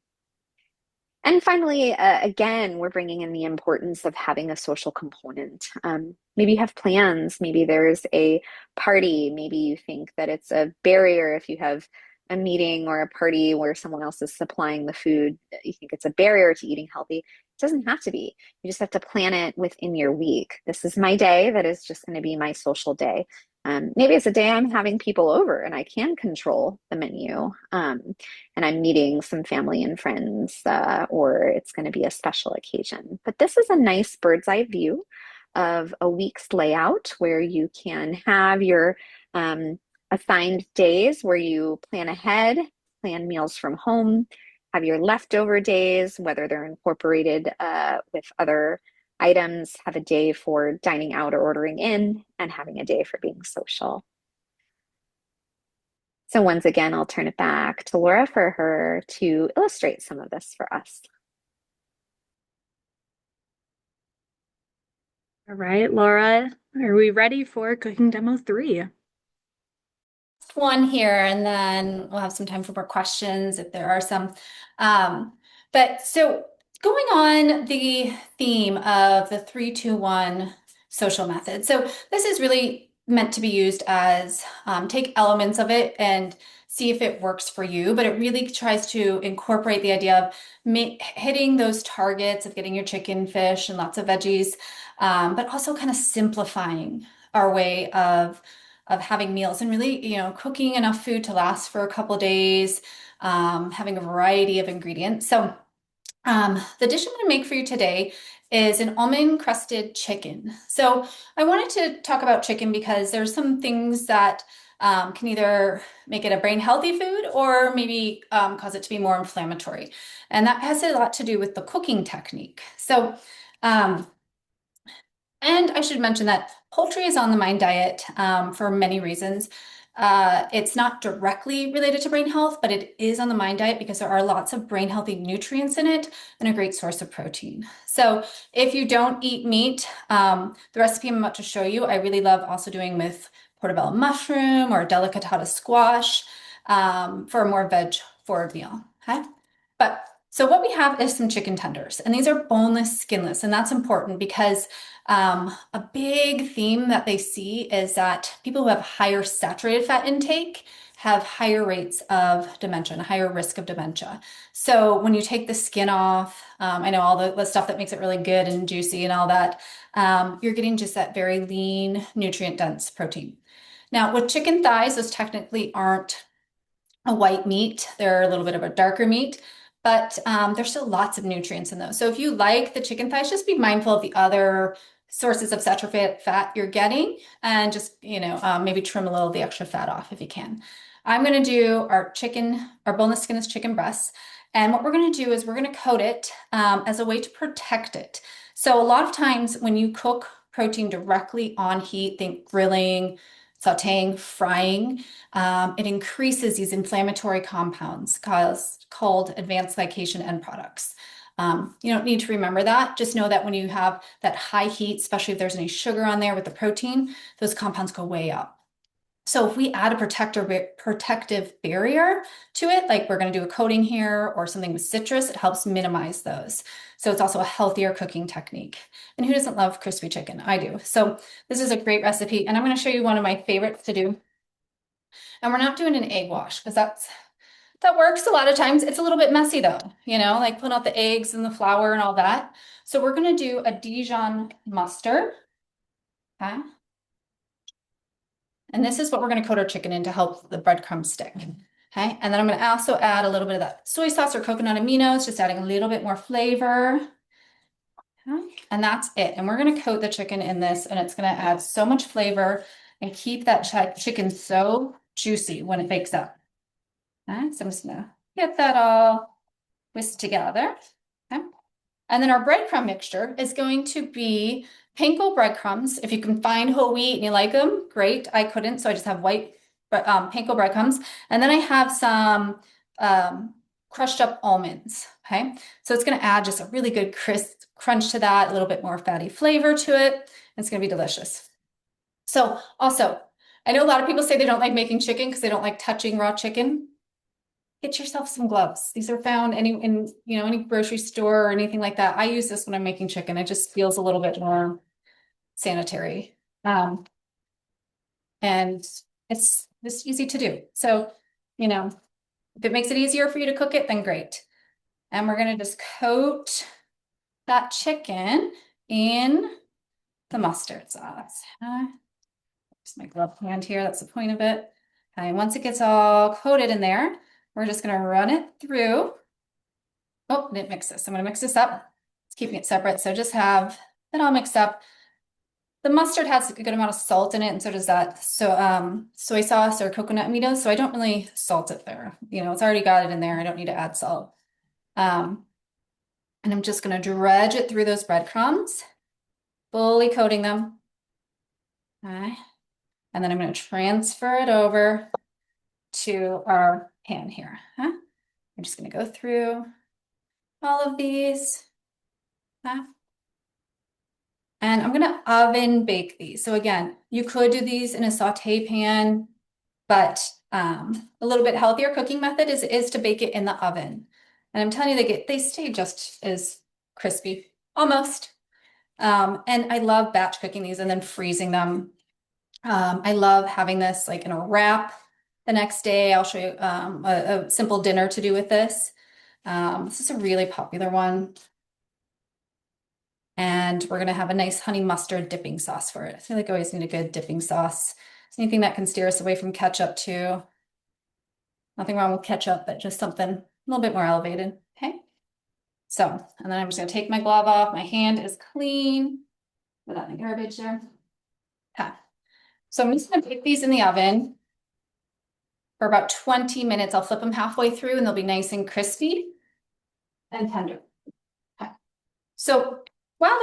And finally, again, we're bringing in the importance of having a social component. Maybe you have plans, maybe there's a party, maybe you think that it's a barrier if you have a meeting or a party where someone else is supplying the food, you think it's a barrier to eating healthy. It doesn't have to be. You just have to plan it within your week. This is my day that is just going to be my social day. Maybe it's a day I'm having people over and I can control the menu. And I'm meeting some family and friends, or it's going to be a special occasion. But this is a nice bird's eye view of a week's layout where you can have your assigned days where you plan ahead, plan meals from home, have your leftover days, whether they're incorporated with other items, have a day for dining out or ordering in, and having a day for being social. So once again, I'll turn it back to Laura for her to illustrate some of this for us. All right, Laura, are we ready for cooking demo 3? One here, and then we'll have some time for more questions if there are some. But so going on the theme of the 3-2-1 social method. So this is really meant to be used as take elements of it and see if it works for you, but it really tries to incorporate the idea of hitting those targets of getting your chicken, fish, and lots of veggies, but also kind of simplifying our way of having meals and really, cooking enough food to last for a couple days, having a variety of ingredients. So the dish I'm going to make for you today is an almond crusted chicken. So I wanted to talk about chicken because there's some things that can either make it a brain healthy food or maybe cause it to be more inflammatory. And that has a lot to do with the cooking technique. So, um, and I should mention that poultry is on the Mind diet for many reasons. It's not directly related to brain health, but it is on the Mind diet because there are lots of brain healthy nutrients in it and a great source of protein. So if you don't eat meat, the recipe I'm about to show you, I really love also doing with portobello mushroom or delicatata squash for a more veg forward meal. Okay, but so what we have is some chicken tenders, and these are boneless, skinless, and that's important because a big theme that they see is that people who have higher saturated fat intake have higher rates of dementia and a higher risk of dementia. So when you take the skin off, I know all the stuff that makes it really good and juicy and all that, you're getting just that very lean, nutrient-dense protein. Now, with chicken thighs, those technically aren't a white meat. They're a little bit of a darker meat, but there's still lots of nutrients in those. So if you like the chicken thighs, just be mindful of the other sources of saturated fat you're getting and just, maybe trim a little of the extra fat off if you can. I'm going to do our boneless skinless chicken breasts. And what we're going to do is we're going to coat it as a way to protect it. So a lot of times when you cook protein directly on heat, think grilling, sauteing, frying, it increases these inflammatory compounds called advanced glycation end products. You don't need to remember that. Just know that when you have that high heat, especially if there's any sugar on there with the protein, those compounds go way up. So if we add a protective barrier to it, like we're going to do a coating here or something with citrus, it helps minimize those. So it's also a healthier cooking technique. And who doesn't love crispy chicken? I do. So this is a great recipe, and I'm going to show you one of my favorites to do. And we're not doing an egg wash because that works a lot of times. It's a little bit messy though, like pulling out the eggs and the flour and all that. So we're going to do a Dijon mustard. Okay. And this is what we're going to coat our chicken in to help the breadcrumbs stick. Okay. And then I'm going to also add a little bit of that soy sauce or coconut aminos, just adding a little bit more flavor. Okay. And that's it. And we're going to coat the chicken in this, and it's going to add so much flavor and keep that chicken so juicy when it bakes up. Okay. So I'm just going to get that all whisked together. Okay. And then our breadcrumb mixture is going to be panko breadcrumbs. If you can find whole wheat and you like them, great. I couldn't, so I just have white panko breadcrumbs. And then I have some crushed up almonds, okay? So it's gonna add just a really good crisp crunch to that, a little bit more fatty flavor to it. It's gonna be delicious. So also, I know a lot of people say they don't like making chicken because they don't like touching raw chicken. Get yourself some gloves. These are found in any grocery store or anything like that. I use this when I'm making chicken. It just feels a little bit more sanitary. And it's just easy to do. So, if it makes it easier for you to cook it, then great. And we're going to just coat that chicken in the mustard sauce. Just my glove hand here. That's the point of it. Okay, once it gets all coated in there, we're just going to run it through. Oh, I didn't mix this. I'm going to mix this up. It's keeping it separate. So just have it all mixed up. The mustard has a good amount of salt in it, and so does that. So soy sauce or coconut aminos. So I don't really salt it there. It's already got it in there. I don't need to add salt. And I'm just going to dredge it through those breadcrumbs, fully coating them. Okay. And then I'm going to transfer it over to our pan here. I'm just going to go through all of these. And I'm going to oven bake these. So again, you could do these in a saute pan, but a little bit healthier cooking method is to bake it in the oven. And I'm telling you, they stay just as crispy, almost. And I love batch cooking these and then freezing them. I love having this like in a wrap the next day. I'll show you a simple dinner to do with this. This is a really popular one. And we're going to have a nice honey mustard dipping sauce for it. I feel like I always need a good dipping sauce. Anything that can steer us away from ketchup too. Nothing wrong with ketchup, but just something a little bit more elevated. Okay. So, and then I'm just gonna take my glove off. My hand is clean. Put that in the garbage there. Okay. So I'm just gonna bake these in the oven for about 20 minutes. I'll flip them halfway through and they'll be nice and crispy and tender. Okay. So while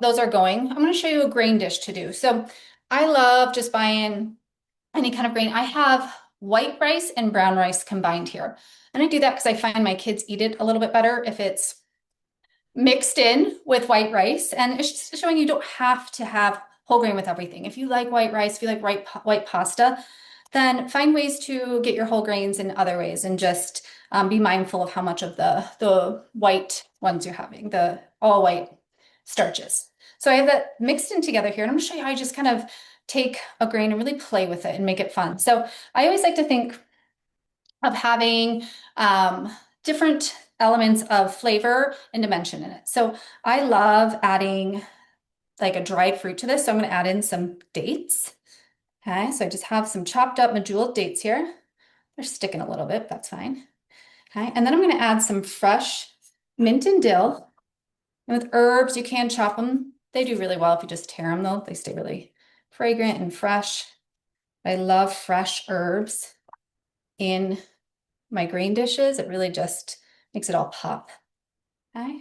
those are going, I'm gonna show you a grain dish to do. So I love just buying any kind of grain. I have white rice and brown rice combined here. And I do that because I find my kids eat it a little bit better if it's mixed in with white rice. And it's just showing you don't have to have whole grain with everything. If you like white rice, if you like white pasta, then find ways to get your whole grains in other ways and just be mindful of how much of the white ones you're having, the all white starches. So I have that mixed in together here, and I'm gonna show you how I just kind of take a grain and really play with it and make it fun. So I always like to think of having different elements of flavor and dimension in it. So I love adding like a dried fruit to this. So I'm going to add in some dates. Okay, so I just have some chopped up medjool dates here. They're sticking a little bit, that's fine. Okay, and then I'm going to add some fresh mint and dill. And with herbs, you can chop them. They do really well if you just tear them though. They stay really fragrant and fresh. I love fresh herbs in my grain dishes. It really just makes it all pop. Okay.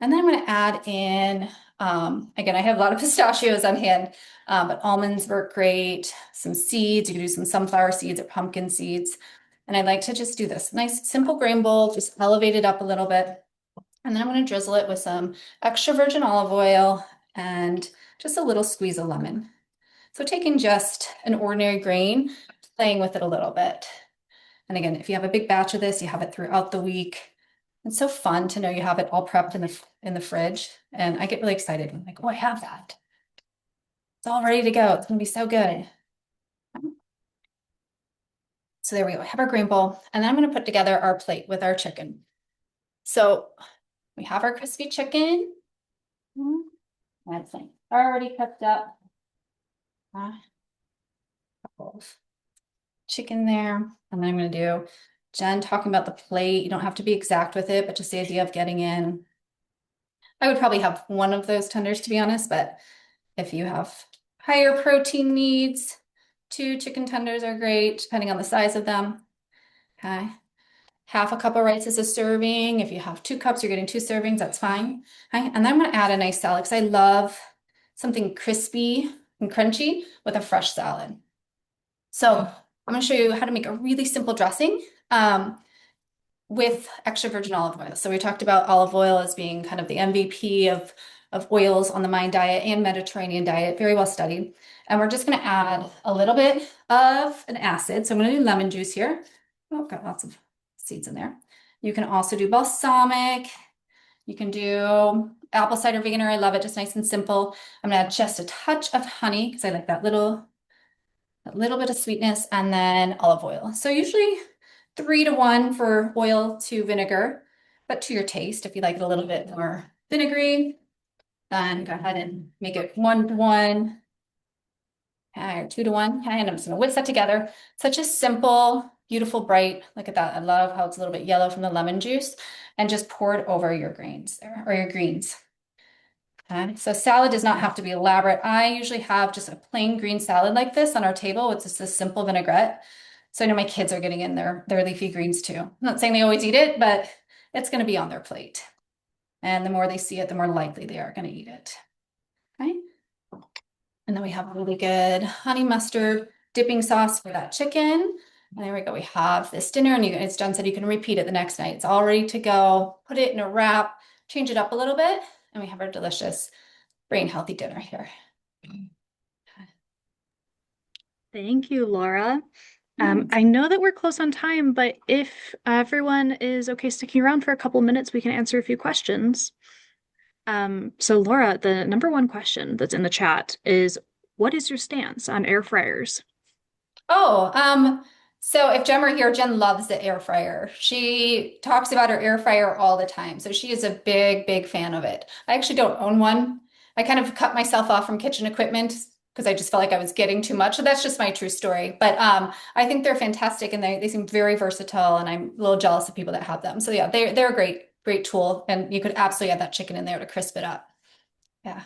And then I'm going to add in, again, I have a lot of pistachios on hand, but almonds work great. Some seeds, you can do some sunflower seeds or pumpkin seeds. And I like to just do this nice simple grain bowl, just elevate it up a little bit. And then I'm going to drizzle it with some extra virgin olive oil and just a little squeeze of lemon. So taking just an ordinary grain, playing with it a little bit. And again, if you have a big batch of this, you have it throughout the week. It's so fun to know you have it all prepped in the fridge. And I get really excited. I'm like, oh, I have that. It's all ready to go. It's gonna be so good. So there we go. I have our grain bowl. And then I'm gonna put together our plate with our chicken. So we have our crispy chicken. That's like already cooked up. Couple of chicken there. And then I'm going to do Jen talking about the plate. You don't have to be exact with it, but just the idea of getting in. I would probably have one of those tenders to be honest, but if you have higher protein needs, 2 chicken tenders are great, depending on the size of them. Okay. Half a cup of rice is a serving. If you have 2 cups, you're getting 2 servings, that's fine. Okay. And then I'm going to add a nice salad because I love something crispy and crunchy with a fresh salad. So I'm going to show you how to make a really simple dressing with extra virgin olive oil. So we talked about olive oil as being kind of the MVP of oils on the Mind diet and Mediterranean diet, very well studied. And we're just going to add a little bit of an acid. So I'm going to do lemon juice here. Oh, got lots of seeds in there. You can also do balsamic. You can do apple cider vinegar. I love it, just nice and simple. I'm going to add just a touch of honey because I like that little bit of sweetness, and then olive oil. So usually 3 to 1 for oil to vinegar, but to your taste, if you like it a little bit more vinegary, then go ahead and make it 1 to 1, or 2 to 1. And I'm just gonna whisk that together. Such a simple, beautiful, bright, look at that. I love how it's a little bit yellow from the lemon juice, and just pour it over your grains there, or your greens. Okay. So salad does not have to be elaborate. I usually have just a plain green salad like this on our table with just a simple vinaigrette. So I know my kids are getting in their leafy greens too. I'm not saying they always eat it, but it's going to be on their plate. And the more they see it, the more likely they are going to eat it. Okay. And then we have a really good honey mustard dipping sauce for that chicken. And there we go. We have this dinner, and as Jen said, you can repeat it the next night. It's all ready to go. Put it in a wrap, change it up a little bit, and we have our delicious brain healthy dinner here. Thank you, Laura. I know that we're close on time, but if everyone is okay sticking around for a couple minutes, we can answer a few questions. So Laura, the number 1 question that's in the chat is, what is your stance on air fryers? So if Jen were here, Jen loves the air fryer. She talks about her air fryer all the time. So she is a big, big fan of it. I actually don't own one. I kind of cut myself off from kitchen equipment because I just felt like I was getting too much. So that's just my true story. But I think they're fantastic, and they seem very versatile, and I'm a little jealous of people that have them. So yeah, they're great. great tool. And you could absolutely add that chicken in there to crisp it up. Yeah.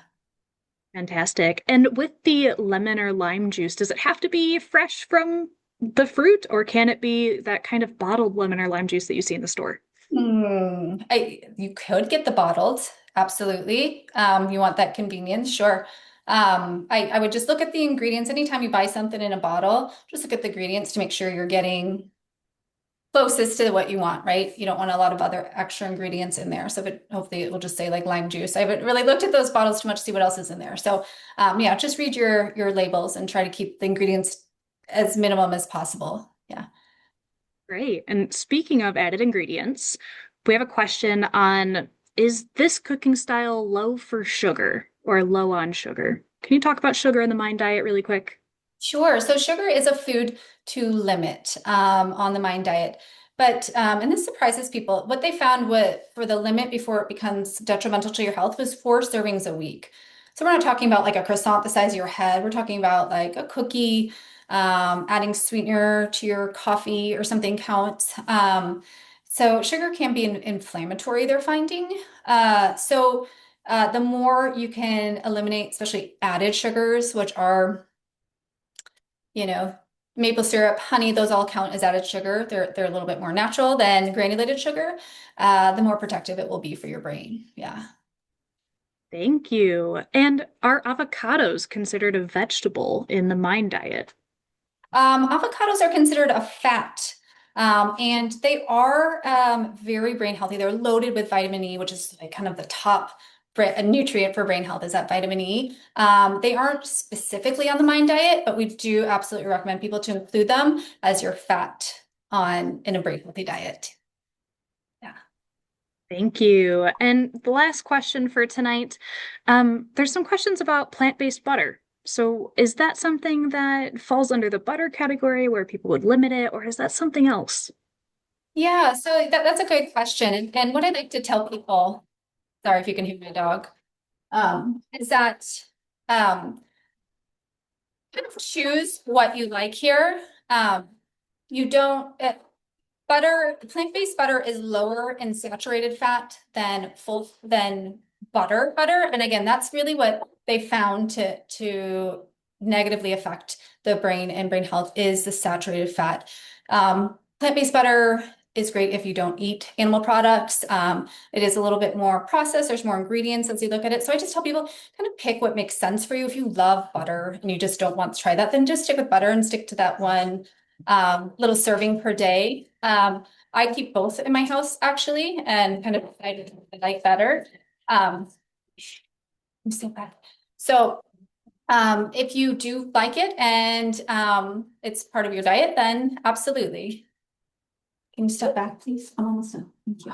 Fantastic. And with the lemon or lime juice, does it have to be fresh from the fruit, or can it be that kind of bottled lemon or lime juice that you see in the store? You could get the bottled, absolutely. You want that convenience, sure. I would just look at the ingredients. Anytime you buy something in a bottle, just look at the ingredients to make sure you're getting closest to what you want, right? You don't want a lot of other extra ingredients in there. So hopefully it will just say like lime juice. I haven't really looked at those bottles too much to see what else is in there. So yeah, just read your labels and try to keep the ingredients as minimum as possible. Yeah. Great. And speaking of added ingredients, we have a question on, is this cooking style low for sugar or low on sugar? Can you talk about sugar in the Mind diet really quick? Sure. So sugar is a food to limit on the Mind diet. But, and this surprises people, what they found for the limit before it becomes detrimental to your health was 4 servings a week. So we're not talking about like a croissant the size of your head. We're talking about like a cookie, adding sweetener to your coffee or something counts. So sugar can be inflammatory, they're finding. The more you can eliminate, especially added sugars, which are you know, maple syrup, honey, those all count as added sugar. They're a little bit more natural than granulated sugar. The more protective it will be for your brain. Yeah. Thank you. And are avocados considered a vegetable in the Mind diet? Avocados are considered a fat, and they are very brain healthy. They're loaded with vitamin E, which is like kind of the top a nutrient for brain health is that vitamin E. They aren't specifically on the Mind diet, but we do absolutely recommend people to include them as your fat in a brain healthy diet. Yeah. Thank you. And the last question for tonight, there's some questions about plant-based butter. So is that something that falls under the butter category where people would limit it, or is that something else? Yeah, so that's a great question. And what I'd like to tell people, sorry if you can hear my dog, is that um, kind of choose what you like here. You don't, plant-based butter is lower in saturated fat than butter. And again, that's really what they found to negatively affect the brain and brain health is the saturated fat. Plant-based butter is great if you don't eat animal products. It is a little bit more processed. There's more ingredients as you look at it. So I just tell people kind of pick what makes sense for you. If you love butter and you just don't want to try that, then just stick with butter and stick to that one little serving per day. I keep both in my house actually, and kind of I like better. Um, I'm so bad. So, if you do like it and it's part of your diet, then absolutely. Can you step back, please? I'm almost done. Thank you.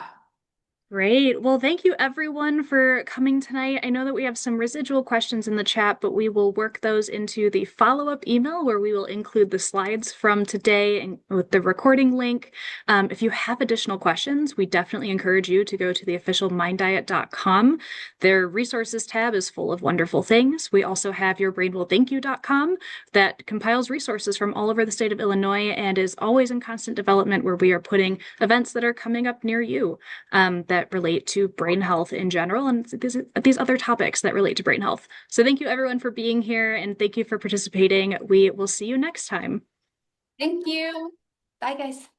Great. Well, thank you everyone for coming tonight. I know that we have some residual questions in the chat, but we will work those into the follow-up email where we will include the slides from today and with the recording link. If you have additional questions, we definitely encourage you to go to the official minddiet.com. Their resources tab is full of wonderful things. We also have yourbrainwillthankyou.com that compiles resources from all over the state of Illinois and is always in constant development where we are putting events that are coming up near you that relate to brain health in general and these other topics that relate to brain health. So thank you everyone for being here and thank you for participating. We will see you next time. Thank you. Bye, guys.